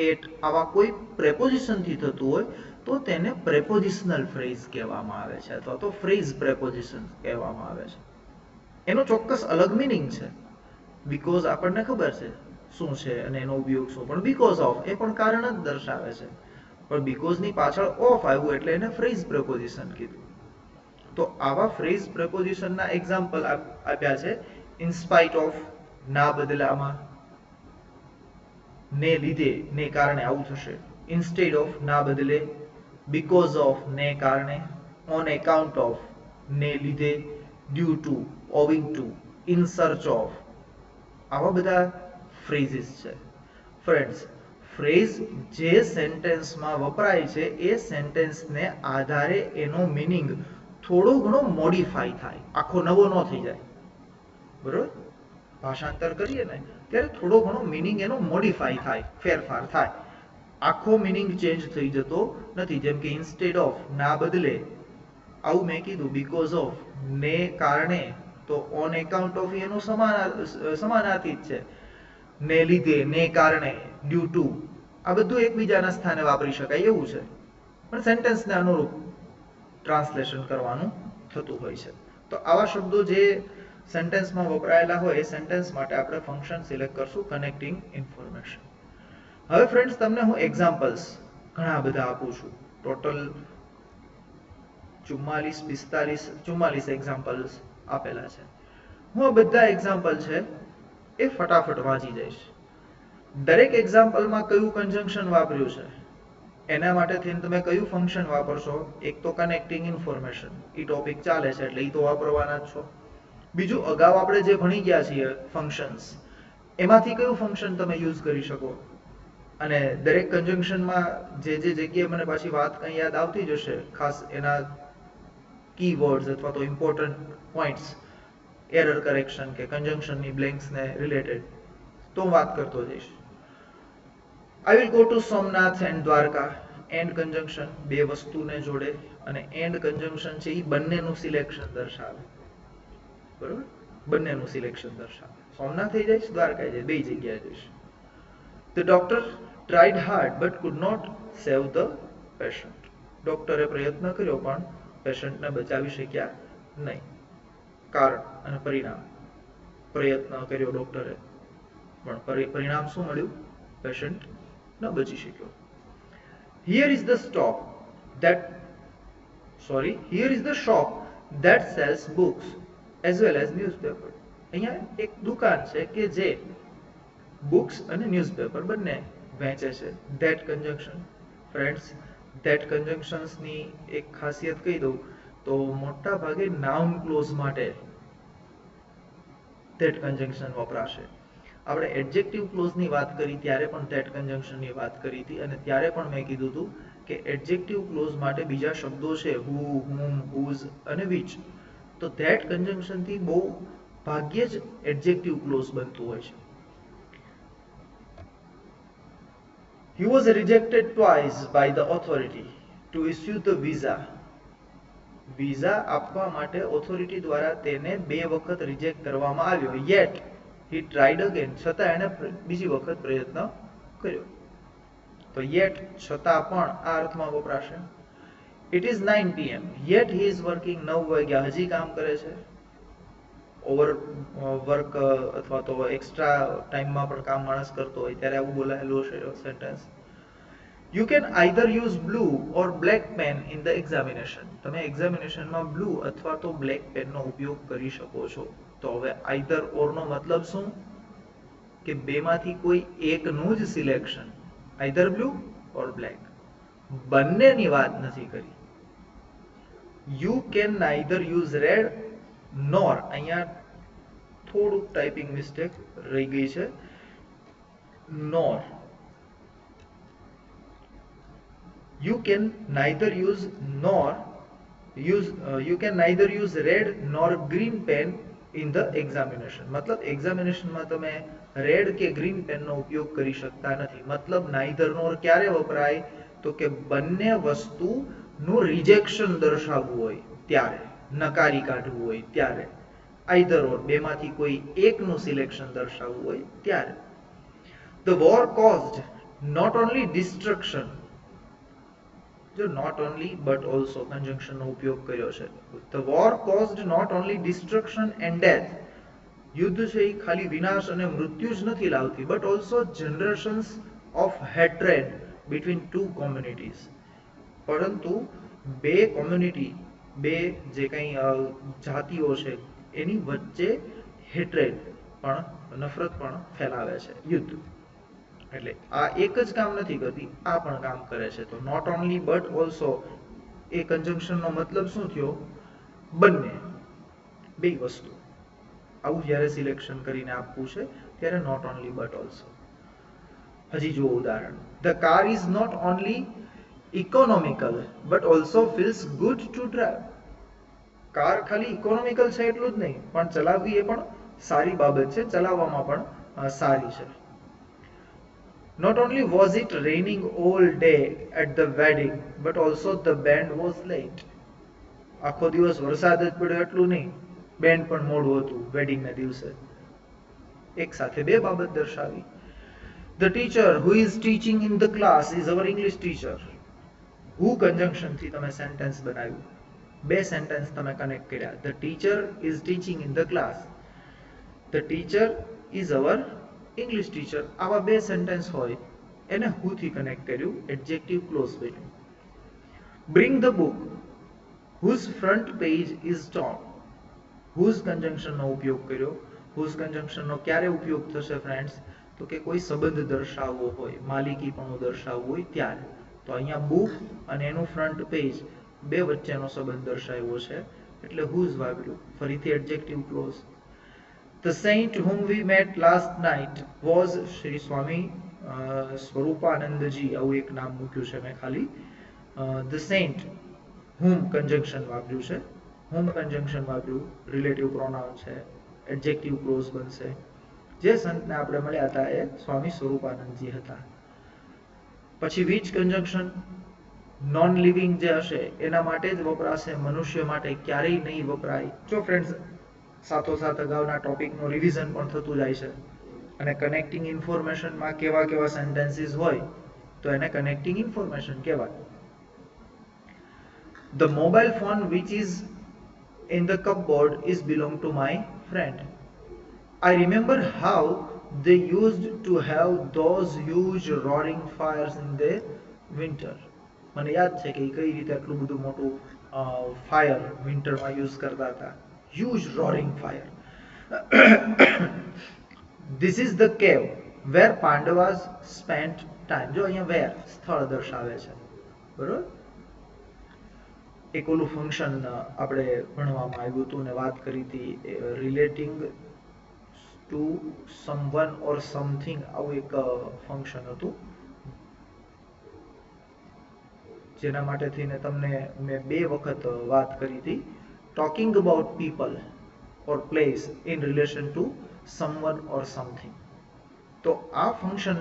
at, આવા કોઈ પ્રેપોઝિશનથી થતું હોય તો તેને પ્રેપોઝિશનલ ફ્રેઝ કહેવામાં આવે છે, અથવા તો ફ્રેઝ પ્રેપોઝિશન કહેવામાં આવે છે. એનો ચોક્કસ અલગ મિનિંગ છે. બીકોઝ આપણને ખબર છે શું છે અને એનો ઉપયોગ શું, પણ બીકોઝ ઓફ એ પણ કારણ જ દર્શાવે છે. પણ બીકોઝની પાછળ ઓફ આવ્યું એટલે એને ફ્રેઝ પ્રેપોઝિશન કીધું. તો આવા ફ્રેઝ પ્રેપોઝિશનના એક્ઝામ્પલ આપ્યા છે. ઇન સ્પાઇટ ઓફ, ના બદલામાં, ને લીધે, ને કારણે આવું થશે. ઇન્સ્ટેડ ઓફ, ના બદલે. બીકોઝ ઓફ, ને કારણે. ઓન એકાઉન્ટ ઓફ, ને લીધે. Due to, owing to. In search of. આવા બધા ફ્રેઝિસ છે. ફ્રેન્ડ્સ, ફ્રેઝ જે સેન્ટેન્સમાં વપરાય છે એ સેન્ટેન્સને આધારે એનો મિનિંગ થોડો ઘણો મોડિફાઈ થાય, આખો નવો ન થઈ જાય. બરોબર? ભાષાંતર કરીએ ને ત્યારે થોડો ઘણો મિનિંગ એનો મોડિફાઈ થાય, ફેરફાર થાય. આખો મિનિંગ ચેન્જ થઈ જતો નથી. જેમ કે ઇન્સ્ટેડ ઓફ, ના બદલે, આવું મેં કીધું. બીકોઝ ઓફ, ને કારણે, તો ઓન એકાઉન્ટ ઓફ એનું સમાનાર્થી છે. ને લીધે, ને કારણે, ડ્યુ ટુ, આ બધું એકબીજાના સ્થાને વાપરી શકાય એવું છે, પણ સેન્ટેન્સને અનુરૂપ ટ્રાન્સલેશન કરવાનું થતું હોય છે. તો આવા શબ્દો જે સેન્ટેન્સમાં વપરાયેલા હોય એ સેન્ટેન્સ માટે આપણે ફંક્શન સિલેક્ટ કરશું કનેક્ટિંગ ઇન્ફોર્મેશન. હવે ફ્રેન્ડ્સ, તમને હું એક્ઝામ્પલ્સ ઘણા બધા આપું છું. ટોટલ 44 એક્ઝામ્પલ્સ આપેલા છે. હું આ બધા એક્ઝામ્પલ છે એ ફટાફટ વાંચી જઈશ. દરેક એક્ઝામ્પલમાં કયું કન્જંક્શન વાપર્યું છે એના માટે થઈને તમે કયું ફંક્શન વાપરશો. એક તો કનેક્ટિંગ ઇન્ફોર્મેશન, એ ટોપિક ચાલે છે એટલે એ તો વાપરવાના જ છો. બીજું, અગાઉ આપણે જે ભણી ગયા છીએ ફંક્શન્સ, એમાંથી કયું ફંક્શન તમે યુઝ કરી શકો. અને દરેક કન્જંક્શનમાં જે જગ્યાએ મને પાછી વાત કંઈ યાદ આવતી જશે, ખાસ એના કીવર્ડ્સ અથવા તો ઇમ્પોર્ટન્ટ પોઈન્ટ્સ, એરર કરેક્શન કે કન્જંક્શનની બ્લેન્ક્સને રિલેટેડ, તો હું વાત કરતો જઈશ. I will go to Somnath and Dwarka. And કન્જંક્શન બે વસ્તુને જોડે, અને એન્ડ કન્જંક્શન છે એ બંનેનું સિલેક્શન દર્શાવે. બરોબર? બંનેનું સિલેક્શન દર્શાવે. સોમનાથ થઈ જઈશ, દ્વારકા જઈશ, બે જગ્યાએ જઈશ. The doctor tried hard but could not save the patient. ડોક્ટરે પ્રયત્ન કર્યો પણ પેશન્ટને બચાવી શક્યા નહીં. કારણ અને પરિણામ. પ્રયત્ન કર્યો ડોક્ટરે પણ પરિણામ શું મળ્યું? પેશન્ટ ન બચી શક્યો. Here is the shop that sells books as well as newspaper. અહીંયા એક દુકાન છે કે જે બુક્સ અને ન્યૂઝપેપર બંને વેચે છે. ધેટ કન્જંક્શન ફ્રેન્ડ્સ, ધેટ કન્જંક્શન્સની એક ખાસિયત કહી દઉં તો મોટા ભાગે નાઉન ક્લોઝ માટે ધેટ કન્જંક્શન વપરાશે. આપણે એડજેક્ટિવ ક્લોઝની વાત કરી ત્યારે પણ ધેટ કન્જંક્શનની વાત કરી હતી અને ત્યારે પણ મેં કીધું હતું કે એડજેક્ટિવ ક્લોઝ માટે બીજા શબ્દો છે હુ, હુમ, હુઝ અને વિચ. તો ધેટ કન્જંક્શનથી બહુ ભાગ્યે જ એડજેક્ટિવ ક્લોઝ બનતું હોય છે. He was rejected twice by the authority to issue the visa. Visa આપવા માટે ઓથોરિટી દ્વારા તેને 2 વખત રિજેક્ટ કરવામાં આવ્યો. Yet he tried again. છતાં એણે બીજી વખત પ્રયત્ન કર્યો. તો yet છતાં પણ આ અર્થમાં વપરાશે. It is 9 PM. Yet he is working. 9 વાગ્યા હજી કામ કરે છે. ઓવર વર્ક અથવા તો એક્સ્ટ્રા ટાઈમમાં પણ કામ માણસ કરતો હોય ત્યારે આવું બોલાયેલું હશે sentence. You can either use blue or black pen in the examination. તમે એક્ઝામિનેશનમાં બ્લુ અથવા તો બ્લેક પેનનો ઉપયોગ કરી શકો છો. તો હવે either or નો મતલબ શું? કે બેમાંથી કોઈ એકનું જ selection. either blue or black. બંનેની વાત નથી કરી. You can neither use red nor, અહીંયા થોડુંક ટાઈપિંગ મિસ્ટેક રહી ગઈ છે. nor. You can neither use red nor green pen in the examination. मतलब એક્ઝામિનેશનમાં તમે રેડ કે ગ્રીન પેનનો ઉપયોગ કરી શકતા નથી. મતલબ નાઈધર નોર ક્યારે વપરાય? તો કે બંને વસ્તુનું રિજેક્શન દર્શાવવું હોય ત્યારે, નકારી કાઢવું હોય ત્યારે. આઈધર ઓર બેમાંથી કોઈ એકનું સિલેક્શન દર્શાવવું હોય ત્યારે. The war caused not only destruction, જો not only but also conjunction નો ઉપયોગ કર્યો છે. The war caused not only destruction and death. યુદ્ધ છે એ ખાલી વિનાશ અને મૃત્યુ જ નથી લાવતી, but also generations of hatred between two communities. પરંતુ બે કોમ્યુનિટી, બે જે કંઈ જાતિઓ છે એની વચ્ચે હેટ્રેડ પણ, નફરત પણ ફેલાવે છે યુદ્ધ. એટલે આ એક જ કામ નથી કરતી, આ પણ કામ કરે છે. તો નોટ ઓનલી બટ ઓલ્સો એ કન્જંક્શનનો મતલબ શું થયો? બંને, બે વસ્તુ. આવું જ્યારે સિલેક્શન કરીને આપવું છે ત્યારે નોટ ઓનલી બટ ઓલ્સો. હજી જુઓ ઉદાહરણ. The car is not only economical but also feels good to drive. Car ખાલી ઇકોનોમિકલ છે એટલું જ નહીં, પણ ચલાવવી એ પણ સારી બાબત છે, ચલાવવામાં પણ સારી છે. Not only was it raining all day at the wedding, but also the band was late. આખો દિવસ વરસાદ જ પડ્યો એટલું નહીં, બેન્ડ પણ મોડું હતું વેડિંગના દિવસે. એક સાથે બે બાબત દર્શાવી. The teacher who is teaching in the class is our English teacher. Who conjunction થી તમે સેન્ટેન્સ બનાવ્યું. બે સેન્ટેન્સ તમે કનેક્ટ કર્યા. The teacher is teaching in the class. The teacher is our English teacher. આવા બે સેન્ટેન્સ હોય એને who થી કનેક્ટ કર્યું, એડજેક્ટિવ ક્લોઝ બન્યું. Bring the book whose front page is torn. whose conjunction નો ઉપયોગ કર્યો. whose conjunction નો ક્યારે ઉપયોગ થશે ફ્રેન્ડ્સ? તો કે કોઈ સંબંધ દર્શાવવો હોય, માલિકીપણું દર્શાવવું હોય ત્યારે. તો અહીંયા બુક અને એનું ફ્રન્ટ પેજ બે વચ્ચેનો સંબંધ દર્શાવ્યો છે એટલે whose વાપર્યું. ફરીથી adjective clause. The saint whom we met last night was Shri Swami Swarupanandji, આવું એક નામ મૂક્યું છે મેં ખાલી. The saint whom conjunction વાપર્યું છે. whom conjunction વાપર્યું, રિલેટિવ પ્રોનાઉન છે, એડજેક્ટિવ ક્લોઝ બનશે. જે સંતને આપણે મળ્યા હતા એ સ્વામી સ્વરૂપાનંદજી હતા. પછી which conjunction નોન લિવિંગ જે હશે એના માટે જ વપરાશે, મનુષ્ય માટે ક્યારેય નહીં વપરાય. જો ફ્રેન્ડ્સ સાથોસાથ અગાઉના ટોપિકનું રિવિઝન પણ થતું જાય છે. અને કનેક્ટિંગ ઇન્ફોર્મેશનમાં કેવા કેવા સેન્ટેન્સીસ હોય તો એને કનેક્ટિંગ ઇન્ફોર્મેશન કહેવાય. The mobile phone which is in the cupboard is belong to my friend. I remember how they used to have those huge roaring fires in the winter. મને યાદ છે કે કઈ રીતે આટલું બધું મોટું ફાયર વિન્ટરમાં યુઝ કરતા હતા. Huge roaring fire. This is the cave where Pandavas spent time. જો અહીંયા where સ્થળ દર્શાવે છે, બરોબર. એક ઓલું ફંક્શન આપણે ભણવામાં આવ્યું હતું ને વાત કરી હતી, relating two someone or something, આવું એક ફંક્શન હતું જેના માટે થઈને તમને મેં 2 વખત વાત કરી હતી. Talking about people or place in relation two someone or something. તો આ ફંક્શન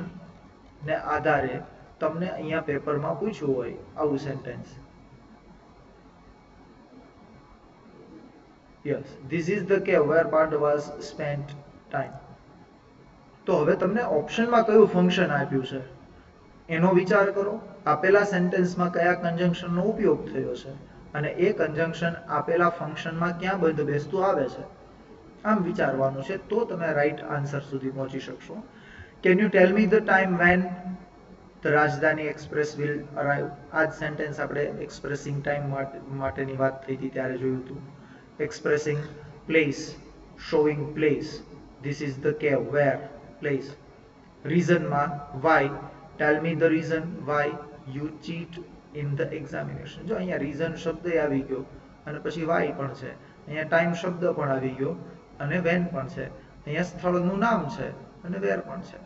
ને આધારે તમને અહીંયા પેપરમાં પૂછ્યું હોય આવું sentence, yes, this is the cave where Pandavas spent time. તો હવે તમને ઓપ્શનમાં કયું ફંક્શન આપ્યું છે એનો વિચાર કરો. આપેલા સેન્ટેન્સમાં કયા કન્જંક્શનનો ઉપયોગ થયો છે અને એ કન્જંક્શન આપેલા ફંક્શનમાં ક્યાં બંધ બેસતું આવે છે, આમ વિચારવાનું છે. તો તમે રાઈટ આન્સર સુધી પહોંચી શકશો. Can you tell me the time when the રાજધાની એક્સપ્રેસ વિલ અરાઈવ. આ જ સેન્ટેન્સ આપણે એક્સપ્રેસિંગ ટાઈમ માટેની વાત થઈ હતી ત્યારે જોયું હતું. Expressing place, showing place, this is the cave where place. રીઝનમાં why, tell me the reason why you cheat in the examination. જો અહીંયા રીઝન શબ્દ આવી ગયો અને પછી વાય પણ છે, અહીંયા ટાઈમ શબ્દ પણ આવી ગયો અને વેન પણ છે, અહીંયા સ્થળનું નામ છે અને વેર પણ છે.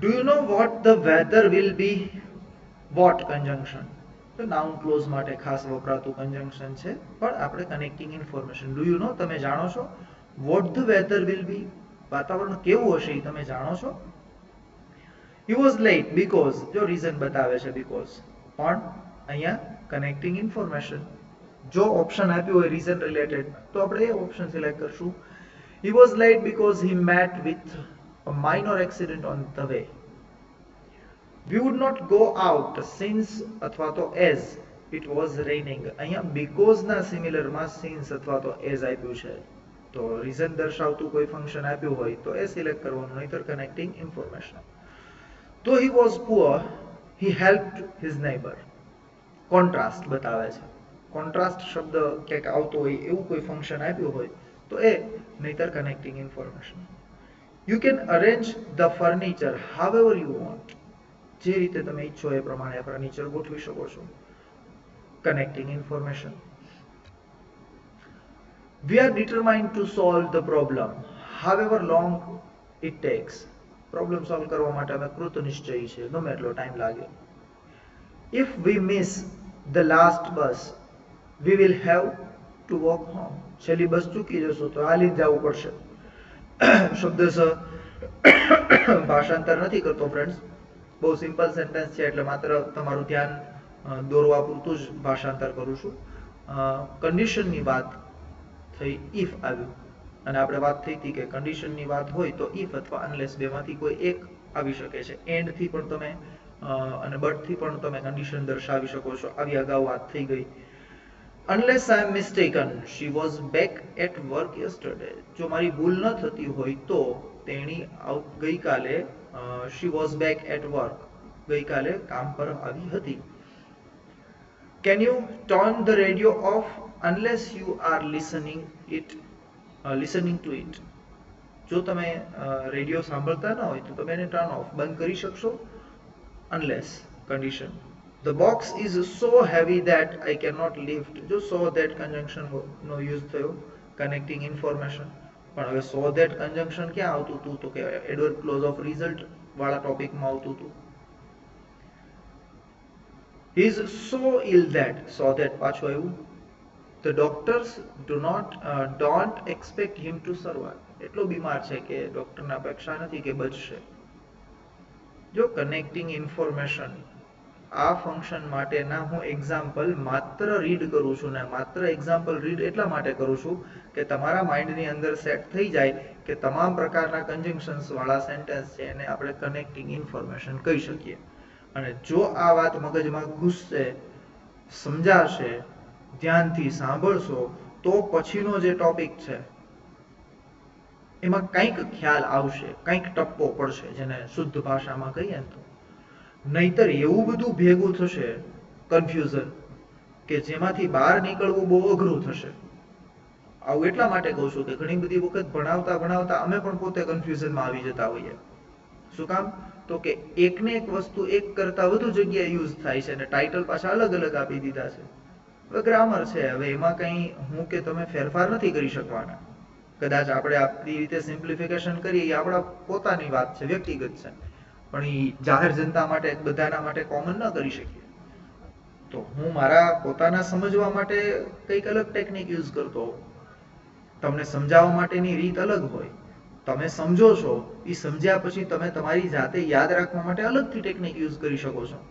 Do you know what the weather will be? What conjunction? તો નાઉન ક્લોઝ માટે ખાસ વપરાતું કન્જંક્શન છે, પણ આપણે connecting information. Do you know, તમે જાણો છો. What the weather will be, વાતાવરણ કેવું હશે એ તમે જાણો છો. He was late because, જો રીઝન બતાવે છે બીકોઝ, પણ અહીંયા કનેક્ટિંગ ઇન્ફોર્મેશન. જો ઓપ્શન આપ્યું હોય રીઝન રિલેટેડ તો આપણે એ ઓપ્શન સિલેક્ટ કરશું. He was late because he met with a minor accident on the way. We would not go out since અથવા તો as it was raining. અહીંયા because ના સિમિલરમાં since અથવા તો as આપ્યું છે. તો રીઝન દર્શાવતું કોઈ ફંક્શન આપ્યું હોય તો એ સિલેક્ટ કરવાનું, નહીતર કનેક્ટિંગ ઇન્ફોર્મેશન. તો he was poor, he helped his neighbor. Contrast બતાવે છે. કોન્ટ્રાસ્ટ શબ્દ ક્યાંક આવતો હોય એવું કોઈ ફંક્શન આપ્યું હોય તો એ, નહીતર connecting information. You can arrange the furniture however you want. જે રીતે તમે ઈચ્છો એ પ્રમાણે ફર્નિચર ગોઠવી શકો છો. Connecting information. We are determined to solve the problem however long it takes. Problem solve કરવા માટે અમે કૃતનિશ્ચયી છે, ગમે એટલો ટાઈમ લાગે. If we miss the last bus we will have to walk home. છેલ્લી બસ ચૂકી જશો તો હાલીને જવું પડશે. શબ્દશ ભાષાંતર નથી કરતો ફ્રેન્ડ્સ, બહુ સિમ્પલ સેન્ટેન્સ છે એટલે માત્ર તમારું ધ્યાન દોરવા પૂરતું જ ભાષાંતર કરું છું. કન્ડિશનની વાત થઈ, ઇફ આવ્યું અને આપણે વાત થઈ હતી કે કન્ડિશનની વાત હોય તો ઇફ અથવા અનલેસ બેમાંથી કોઈ એક આવી શકે છે. એન્ડથી પણ તમે અને બટથી પણ તમે કન્ડિશન દર્શાવી શકો છો, આવી અગાઉ વાત થઈ ગઈ. Unless I am mistaken, she was back at work yesterday. જો મારી ભૂલ ન થતી હોય તો તેણી ગઈકાલે she was back at work, ગઈકાલે કામ પર આવી હતી. Can you turn the radio off unless you are listening to it? જો તમે રેડિયો સાંભળતા ન હોય તો તમે એને ટર્ન ઓફ, બંધ કરી શકશો. Unless condition. The box is so heavy that I cannot lift. જો so that conjunction નો યુઝ થયો, કનેક્ટિંગ ઇન્ફોર્મેશન. પણ હવે so that conjunction ક્યાં આવતું હતું તો કે એડવર્બ ક્લોઝ ઓફ રિઝલ્ટ વાળા ટોપિકમાં આવતું હતું. He is so ill that, so that પાછું આવ્યું. The doctors don't expect him to survive. એટલો બીમાર છે કે ડોક્ટરના અપેક્ષા નથી કે બચશે. જો કનેક્ટિંગ ઇન્ફોર્મેશન આ ફંક્શન માટેના હું એક્ઝામ્પલ માત્ર રીડ કરું છું ને માત્ર એક્ઝામ્પલ રીડ એટલા માટે કરું છું કે તમારા માઇન્ડની અંદર સેટ થઈ જાય કે તમામ પ્રકારના કન્જંક્શન્સ વાળા સેન્ટેન્સ છે એને આપણે કનેક્ટિંગ ઇન્ફોર્મેશન કહી શકીએ. અને જો આ વાત મગજમાં ઘૂસશે, સમજાશે, ધ્યાનથી સાંભળશો તો પછીનો જે ટોપિક છે એમાં કંઈક ખ્યાલ આવશે, કંઈક ટપ્પો પડશે, જેને શુદ્ધ ભાષામાં કહીએ તો. નહીતર એવું બધું ભેગું થશે કન્ફ્યુઝન કે જેમાંથી બહાર નીકળવું બહુ અઘરું થશે. આવું એટલા માટે કહું છું કે ઘણી બધી વખત ભણાવતા ભણાવતા અમે પણ પોતે કન્ફ્યુઝનમાં આવી જતા હોઈએ. શું કામ? તો કે એકને એક વસ્તુ એક કરતા વધુ જગ્યાએ યુઝ થાય છે અને ટાઇટલ પાછા અલગ અલગ આપી દીધા છે. હવે ગ્રામર છે, હવે એમાં કંઈ હું કે તમે ફેરફાર નથી કરી શકવાના. કદાચ આપણે આપણી રીતે સિમ્પ્લિફિકેશન કરીએ એ આપણા પોતાની વાત છે, વ્યક્તિગત છે, પણ એ જાહેર જનતા માટે બધાના માટે કોમન ન કરી શકીએ. તો હું મારા પોતાના સમજવા માટે કંઈક અલગ ટેકનિક યુઝ કરતો હોઉં, તમને સમજાવવા માટેની રીત અલગ હોય. તમે સમજો છો, એ સમજ્યા પછી તમે તમારી જાતે યાદ રાખવા માટે અલગથી ટેકનિક યુઝ કરી શકો છો.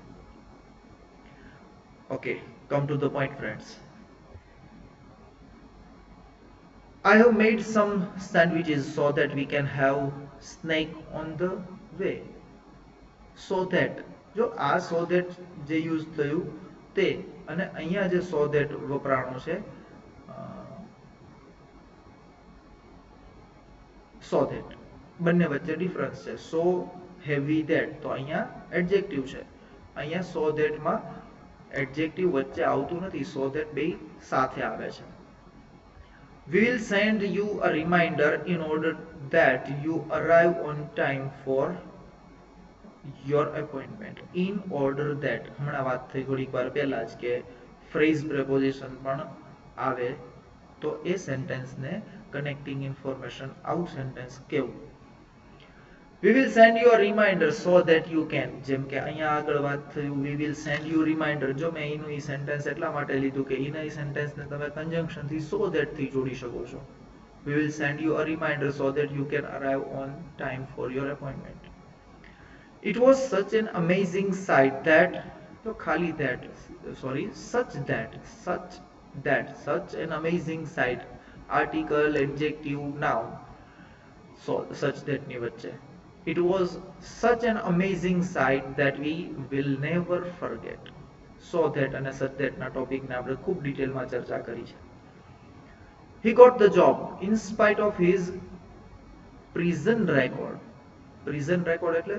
Okay, come to the point friends. I have made some sandwiches so that we can have snack on the way. So that, જો આ so that જે યુઝ થયું તે અને અહીંયા જે so that વપરાણું છે so that, બંને વચ્ચે ડિફરન્સ છે. so heavy that તો અહીંયા એડજેક્ટિવ છે, અહીંયા so that માં એડજેક્ટિવ વચ્ચે આવતું નથી, so that બે સાથે આવે છે. We will send you a reminder in order that you arrive on time for your appointment. In order that, હમણાં વાત થઈ થોડીક વાર પહેલા જ કે phrase preposition પણ આવે તો એ સેન્ટેન્સને કનેક્ટિંગ ઇન્ફોર્મેશન આવું સેન્ટેન્સ કેવું. We will send you a reminder so that you can, જેમ કે અહીંયા આગળ વાત થયું we will send you reminder, જો મેં એનું એ સેન્ટેન્સ એટલા માટે લીધું કે એના એ સેન્ટેન્સને તમે કન્જંક્શનથી so that થી જોડી શકો છો. We will send you a reminder so that you can arrive on time for your appointment. It was such an amazing sight that, તો ખાલી that, sorry, such an amazing sight, article, adjective, noun, so such that ની વચ્ચે. It was such an amazing sight that we will never forget. So that અને such that ના ટોપિકને આપણે ખૂબ ડિટેલમાં ચર્ચા કરી છે. He got the job in spite of his prison record. Prison record એટલે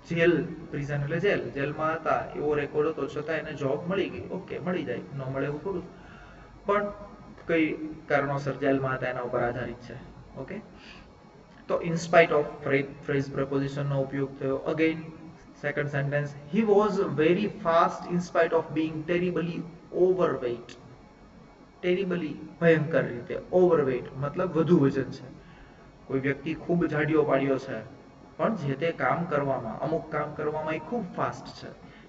જેલ, પ્રિઝન એટલે જેલ, જેલમાં હતા એવો રેકોર્ડ હતો છતાં એને જોબ મળી ગઈ. ઓકે, મળી જાય, ન મળે એવું થોડું, પણ કઈ કારણોસર જેલમાં હતા એના ઉપર આધારિત છે. ઓકે, તો in spite of phrase preposition નો ઉપયોગ થયો. Again, second sentence, he was very fast in spite of being terribly overweight. terribly ભયંકર રીતે, overweight મતલબ વધુ વજન છે. કોઈ વ્યક્તિ ખૂબ જાડિયો પાડ્યો છે પણ જે તે કામ કરવામાં, અમુક કામ કરવામાં એ ખૂબ ફાસ્ટ છે,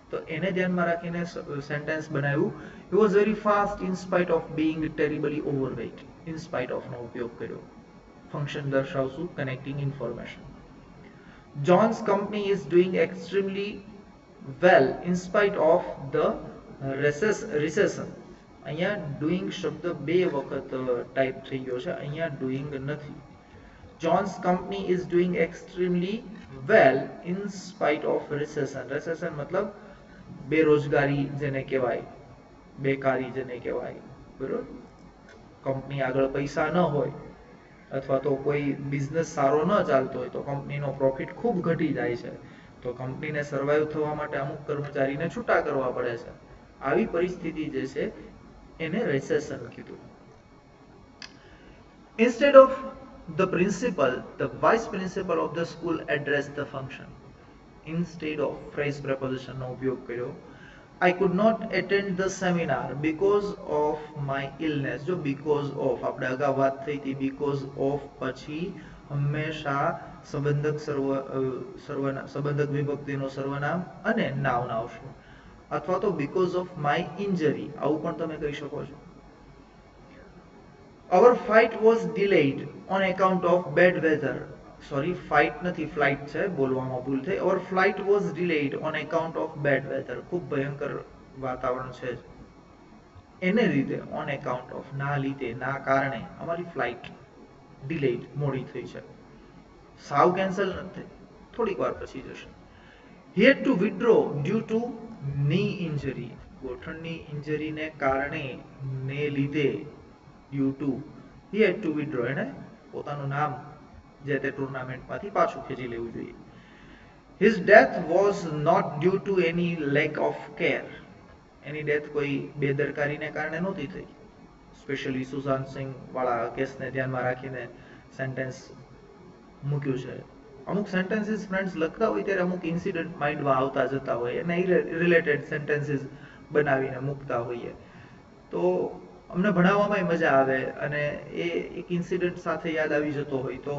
તો એને ધ્યાનમાં રાખીને સેન્ટેન્સ બનાવ્યું. he was very fast in spite of being terribly overweight. in spite of નો ઉપયોગ કર્યો. ફંક્શન દર્શાવશું connecting information. John's company is doing extremely well in spite of the recession. અહીંયા doing શબ્દ બે વખત ટાઈપ થઈ ગયો છે, અહીંયા doing નથી. John's company is doing extremely well in spite of recession. recession મતલબ બેરોજગારી જેને કહેવાય, બેકારી જેને કહેવાય, બરોબર. કંપની આગળ પૈસા ન હોય અથવા તો કોઈ બિઝનેસ સારો ન ચાલતો હોય તો કંપનીનો પ્રોફિટ ખૂબ ઘટી જાય છે, તો કંપનીને સર્વાઈવ થવા માટે અમુક કર્મચારીને છૂટા કરવા પડે છે. આવી પરિસ્થિતિ જે છે એને રેસેશન કીધું. Instead of the principal, the vice principal of the school addressed the function. Instead of phrase preposition નો ઉપયોગ કર્યો. I could not attend the seminar because of my illness. જો because of આપણે અગાઉ વાત થઈ હતી, because of પછી હંમેશા સંબંધક સંબંધક વિભક્તિનો સર્વનામ અને નાઉન આવશે, અથવા તો because of my injury આવું પણ તમે કહી શકો છો. Our fight was delayed on account of bad weather. Sorry fight નથી, ફ્લાઇટ છે, બોલવામાં ભૂલ થઈ. Or flight was delayed on account of bad weather. ખૂબ ભયંકર વાતાવરણ છે, એને લીધે, ઓન એકાઉન્ટ ઓફ, ના લીધે, ના કારણે અમારી ફ્લાઇટ ડિલેડ, મોડી થઈ છે. સાવ કેન્સલ નથી થઈ, થોડીક વાર પછી જશે. He had to withdraw due to knee injury. ગોઠણની ઇન્જરીને કારણે, ને લીધે, due to, he had to withdraw, એને પોતાનું નામ જે તે ટુર્નામેન્ટમાંથી પાછું ખેંચી લેવું જોઈએ. His death was not due to any lack of care. Any death કોઈ બેદરકારીને કારણે નહોતી થઈ. સ્પેશિયલી સુશાંત સિંહ વાળા કેસને ધ્યાનમાં રાખીને સેન્ટેન્સ મૂક્યું છે. અમુક સેન્ટેન્સીસ ફ્રેન્ડ્સ લખતા હોય ત્યારે અમુક ઇન્સિડન્ટ માઇન્ડમાં આવતા જતા હોય, એને રિલેટેડ સેન્ટેન્સીસ બનાવીને મૂકતા હોઈએ, તો અમને ભણાવવામાં મજા આવે, અને એ એક ઇન્સિડન્ટ સાથે યાદ આવી જતો હોય તો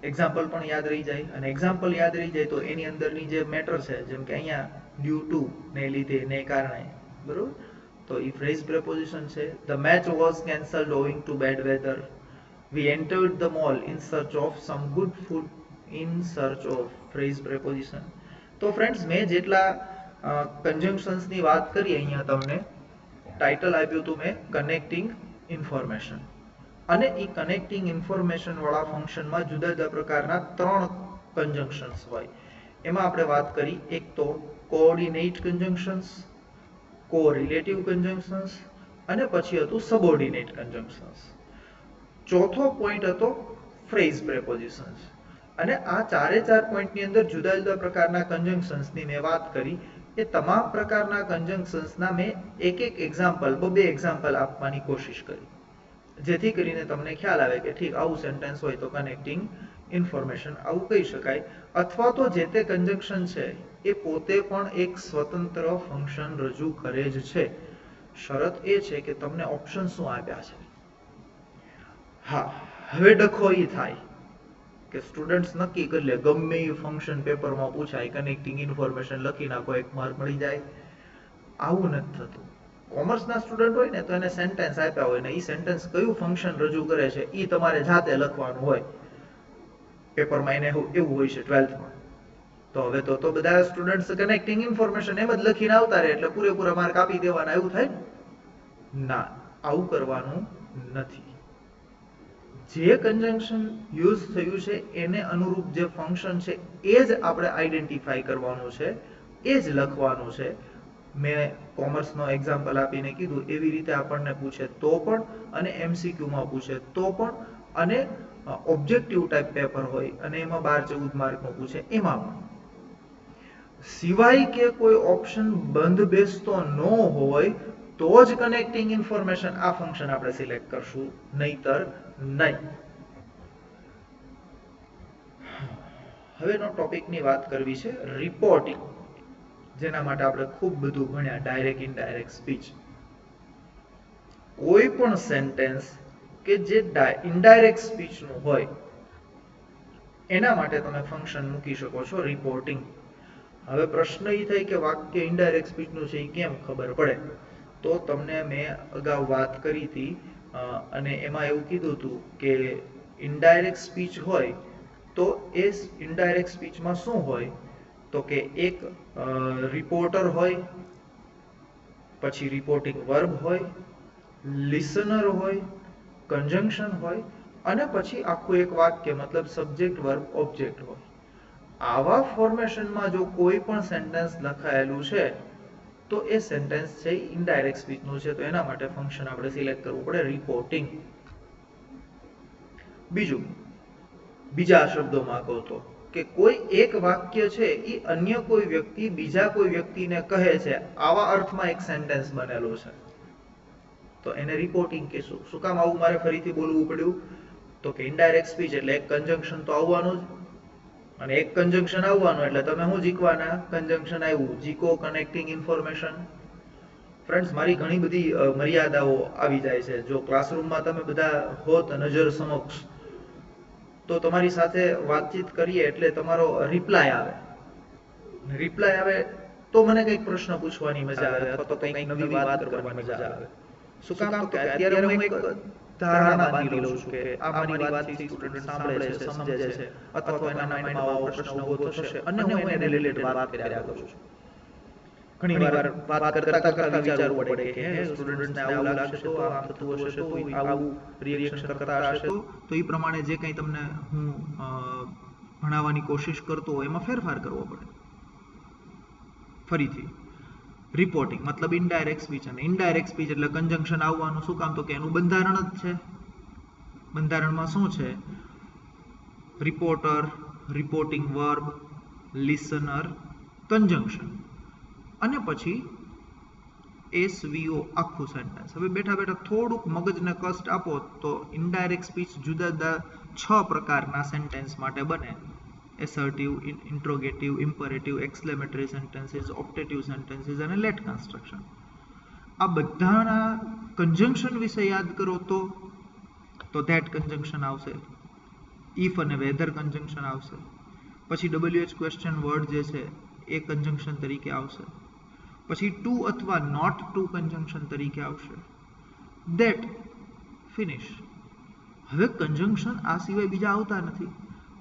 એક્ઝામ્પલ પણ યાદ રહી જાય, અને એક્ઝામ્પલ યાદ રહી જાય તો એની અંદરની જે મેટર છે, જેમ કે અહીંયા ડ્યુ ટુ, ને લીધે, ને કારણે, બરોબર, તો એ ફ્રેઝ પ્રેપોઝિશન છે. The match was cancelled owing to bad weather. We entered the mall in search of some good food. In search of, phrase preposition. તો ફ્રેન્ડ્સ, મેં જેટલા કન્જંક્શન્સની વાત કરી અહીંયા તમને ટાઇટલ આપ્યું હતું મેં કનેક્ટિંગ ઇન્ફોર્મેશન, અને એ કનેક્ટિંગ ઇન્ફોર્મેશન વાળા ફંક્શનમાં જુદા જુદા પ્રકારના 3 કન્જંક્શન્સ હોય. એમાં આપણે વાત કરી, એક તો કોઓર્ડિનેટ કન્જંક્શન્સ, કોરિલેટિવ કન્જંક્શન્સ, અને પછી હતું સબઓર્ડિનેટ કન્જંક્શન્સ. ચોથો પોઈન્ટ હતો ફ્રેઝ પ્રેપોઝિશન્સ. અને આ ચારે ચાર પોઈન્ટની અંદર જુદા જુદા પ્રકારના કન્જંક્શન્સની મેં વાત કરી. એ તમામ પ્રકારના કન્જંક્શન્સના મેં એક એક્ઝામ્પલ, બે એક્ઝામ્પલ આપવાની કોશિશ કરી, જેથી કરીને તમને ખ્યાલ આવે કે ઠીક, આવું સેન્ટેન્સ હોય તો કનેક્ટિંગ ઇન્ફોર્મેશન આવું કહી શકાય. અથવા તો જે તે કન્જંક્શન છે એ પોતે પણ એક સ્વતંત્ર ફંક્શન રજૂ કરે જ છે. શરત એ છે કે તમને ઓપ્શન શું આપ્યા છે. હા, હવે ડખો ઈ થાય કે સ્ટુડન્ટ્સ નક્કી કરી લે, ગમે એ ફંક્શન પેપરમાં પૂછાય, કનેક્ટિંગ ઇન્ફોર્મેશન લખી નાખો, 1 માર્ક મળી જાય. આવું નથી થતું. કોમર્સના સ્ટુડન્ટ હોય ને તો એને સેન્ટેન્સ આપ્યા હોય ને એ સેન્ટેન્સ કયું ફંક્શન રજૂ કરે છે એ તમારે જાતે લખવાનું હોય. પેપરમાં એને એવું હોય છે 12થમાં. તો હવે તો બધા સ્ટુડન્ટ્સ કનેક્ટિંગ ઇન્ફોર્મેશન એમ જ લખીને આવતા રહે એટલે પૂરેપૂરા માર્ક આપી દેવાના, એવું થાય ને? ના, આવું કરવાનું નથી. જે કન્જંક્શન યુઝ થયું છે એને અનુરૂપ જે ફંક્શન છે એ જ આપણે આઈડેન્ટિફાઈ કરવાનું છે, એ જ લખવાનું છે. મેં કોમર્સનો એક્ઝામ્પલ આપીને કીધું એવી રીતે આપણને પૂછે તો પણ, અને MCQમાં પૂછે તો પણ, અને ઓબ્જેક્ટિવ ટાઈપ પેપર હોય અને એમાં 12-14 માર્કનું પૂછે એમાં પણ. સિવાય કે કોઈ ઓપ્શન બંધ બેસતો ન હોય તો જ કનેક્ટિંગ ઇન્ફોર્મેશન આ ફંક્શન આપણે સિલેક્ટ કરશું, નહીતર નહીં. હવેનો ટોપિકની વાત કરવી છે રિપોર્ટિંગ, જેના માટે આપણે ખૂબ બધું ભણ્યા, ડાયરેક્ટ ઇનડાયરેક્ટ સ્પીચ. કોઈ પણ સેન્ટેન્સ કે જે ઇનડાયરેક્ટ સ્પીચનું હોય એના માટે તમે ફંક્શન મૂકી શકો છો રિપોર્ટિંગ. હવે પ્રશ્ન એ થાય કે વાક્ય ઇનડાયરેક્ટ સ્પીચનું છે એ કેમ ખબર પડે? તો તમને મેં અગાઉ વાત કરી હતી, અને એમાં એવું કીધું હતું કે ઇનડાયરેક્ટ સ્પીચ હોય તો એ ઇનડાયરેક્ટ સ્પીચમાં શું હોય, તો કે એક રિપોર્ટર હોય, પછી રિપોર્ટિંગ વર્બ હોય, લિસનર હોય, કન્જંક્શન હોય, અને પછી આખું એક વાક્ય, મતલબ સબ્જેક્ટ વર્બ ઓબ્જેક્ટ હોય. આવા ફોર્મેશનમાં જો કોઈ પણ સેન્ટેન્સ લખાયેલું છે તો એ સેન્ટેન્સ છે ઇનડાયરેક્ટ સ્પીચનું છે, તો એના માટે ફંક્શન આપણે સિલેક્ટ કરવું પડે રિપોર્ટિંગ. બીજા શબ્દોમાં કહો તો કે કોઈ એક વાક્ય છે એ અન્ય કોઈ વ્યક્તિ બીજા કોઈ વ્યક્તિને કહે છે, આવા અર્થમાં એક સેન્ટેન્સ બનેલો છે, તો એને રિપોર્ટિંગ કહેશું. શું કામ આવું મારે ફરીથી બોલવું પડ્યું? તો કે ઇનડાયરેક્ટ સ્પીચ એટલે એક કન્જંક્શન તો આવવાનું જ, અને એક કન્જંક્શન આવવાનું એટલે તમે શું જીકવાના? કન્જંક્શન આવ્યું, જીકો કનેક્ટિંગ ઇન્ફોર્મેશન. ફ્રેન્ડ્સ, મારી ઘણી બધી મર્યાદાઓ આવી જાય છે. જો ક્લાસરૂમમાં તમે બધા હોત નજર સમક્ષ તો તમારી સાથે વાતચીત કરીએ એટલે તમારો રિપ્લાય આવે તો મને કંઈક પ્રશ્ન પૂછવાની મજા આવે, અથવા તો કંઈક નવી વાત કરવાની મજા આવે. શું કામ? તો કે અત્યારે હું એક ધારણા બાંધી લઉં છું કે આ મારી વાતથી સ્ટુડન્ટ સાંભળે છે, સમજે છે, અથવા તો એના માઇન્ડમાં આવો પ્રશ્ન ઊભો થશે અને હું એને રિલેટેડ વાત કર્યા કરું છું. ઘણી વાર વાત કરતા કરતા વિચારવું પડે કે હે સ્ટુડન્ટ્સને આવું લાગશે તો આમ થતું હશે તો આવું રિએક્શન કરતા હશે તો એ પ્રમાણે જે કંઈ તમને હું ભણાવવાની કોશિશ કરતો હોય એમાં ફેરફાર કરવો પડે. ફરીથી રિપોર્ટિંગ મતલબ ઇનડાયરેક્ટ સ્પીચ, અને ઇનડાયરેક્ટ સ્પીચ એટલે કન્જંક્શન આવવાનું શું કામ, તો કે એનું બંધારણ જ છે. બંધારણમાં શું છે? રિપોર્ટર, રિપોર્ટિંગ વર્બ, લિસનર, કન્જંક્શન અને પછી SVO આખું સેન્ટેન્સ. હવે બેઠા બેઠા થોડુંક મગજને કષ્ટ આપો તો ઇનડાયરેક્ટ સ્પીચ જુદા જુદા 6 પ્રકારના સેન્ટેન્સ માટે બને. Assertive, interrogative, imperative, exclamatory sentences, optative sentences અને લેટ કન્સ્ટ્રક્શન. આ બધાના કન્જંક્શન વિશે યાદ કરો તો ધેટ કન્જંક્શન આવશે, ઇફ અને વેધર કન્જંક્શન આવશે, પછી WH ક્વેશ્ચન વર્ડ જે છે એ કન્જંક્શન તરીકે આવશે, પછી ટુ અથવા નોટ ટુ કન્જંક્શન તરીકે આવશે, ધેટ, ફિનિશ. હવે કન્જંક્શન આ સિવાય બીજા આવતા નથી.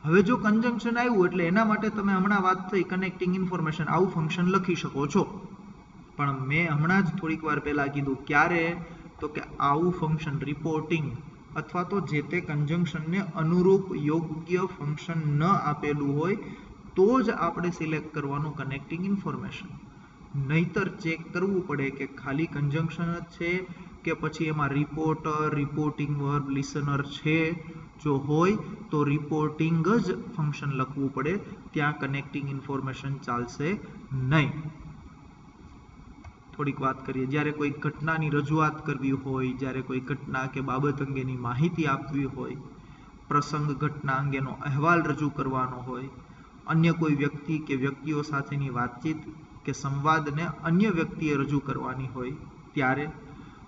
હવે જો કન્જંક્શન આવ્યું એટલે એના માટે તમે હમણાં વાત થઈ કનેક્ટિંગ ઇન્ફોર્મેશન, આવું ફંક્શન લખી શકો છો. પણ મેં હમણાં જ થોડીક વાર પહેલા કીધું ક્યારે, તો કે આવું ફંક્શન રિપોર્ટિંગ અથવા તો જે તે કન્જંક્શનને અનુરૂપ યોગ્ય ફંક્શન ન આપેલું હોય તો જ આપણે સિલેક્ટ કરવાનું કનેક્ટિંગ ઇન્ફોર્મેશન. નહીતર ચેક કરવું પડે કે ખાલી કન્જંક્શન જ છે કે પછી એમાં રિપોર્ટર, રિપોર્ટિંગ વર્બ, લિસનર છે. જો હોય તો રિપોર્ટિંગ જ ફંક્શન લખવું પડે, ત્યાં કનેક્ટિંગ ઇન્ફોર્મેશન ચાલશે નહીં. થોડીક વાત કરીએ. જ્યારે કોઈ ઘટનાની રજૂઆત કરવી હોય, જ્યારે કોઈ ઘટના કે બાબત અંગેની માહિતી આપવી હોય, પ્રસંગ ઘટના અંગેનો અહેવાલ રજૂ કરવાનો હોય, અન્ય કોઈ વ્યક્તિ કે વ્યક્તિઓ સાથેની વાતચીત કે સંવાદને અન્ય વ્યક્તિએ રજૂ કરવાની હોય ત્યારે,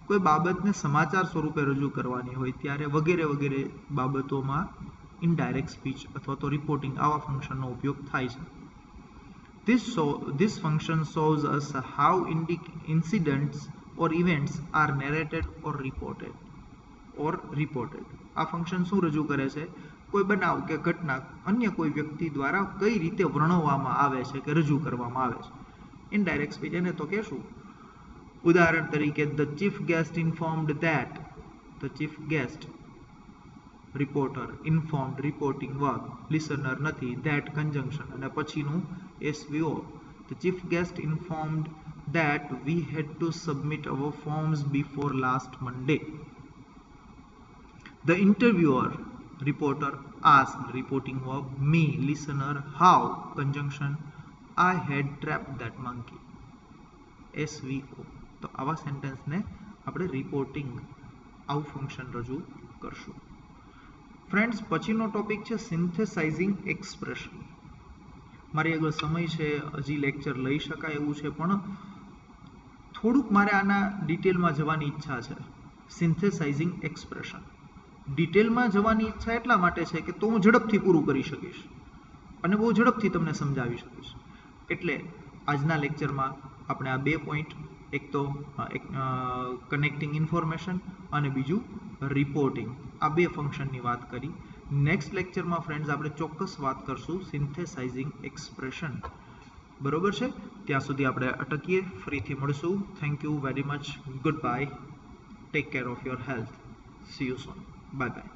કોઈ બાબતને સમાચાર સ્વરૂપે રજૂ કરવાની હોય ત્યારે વગેરે વગેરે બાબતોમાં ઇનડાયરેક્ટ સ્પીચ અથવા તો રિપોર્ટિંગ આવા ફંક્શનનો ઉપયોગ થાય છે. This function shows us how incidents or events are narrated or reported. આ ફંક્શન શું રજૂ કરે છે? કોઈ બનાવ કે ઘટના અન્ય કોઈ વ્યક્તિ દ્વારા કઈ રીતે વર્ણવવામાં આવે છે કે રજૂ કરવામાં આવે છે. ઇનડાયરેક્ટ સ્પીચ એને તો કહેશું. ઉદાહરણ તરીકે the chief guest informed that, the chief guest, reporter, informed, reporting verb, listener નથી, ધેટ કન્જંક્શન અને પછીનું SVO. The chief guest informed that we had to submit our forms before last Monday. The interviewer, reporter, asked, reporting verb, me, listener, how, conjunction, I had trapped that monkey. SVO. તો આવા સેન્ટેન્સને આપણે reporting આવું function રજૂ કરશું. Friends, પછીનો topic છે સિન્થેસાઇઝિંગ expression. મારી આગળ સમય છે, હજી લેક્ચર લઈ શકાય એવું છે, પણ થોડુંક મારે આના ડિટેલમાં જવાની ઈચ્છા છે. સિન્થેસાઇઝિંગ એક્સપ્રેશન ડિટેલમાં જવાની ઈચ્છા એટલા માટે છે કે તો હું ઝડપથી પૂરું કરી શકીશ અને બહુ ઝડપથી તમને સમજાવી શકીશ. એટલે આજના લેક્ચરમાં આપણે આ 2 પોઈન્ટ, એક તો કનેક્ટિંગ ઇન્ફોર્મેશન અને બીજું રિપોર્ટિંગ, આ 2 ફંક્શનની વાત કરી. નેક્સ્ટ લેક્ચરમાં ફ્રેન્ડ્સ આપણે ચોક્કસ વાત કરશું સિન્થેસાઇઝિંગ એક્સપ્રેશન. બરોબર છે? ત્યાં સુધી આપણે અટકીએ, ફરીથી મળશું. Thank you very much. Good bye. Take care of your health. C you soon. Bye bye.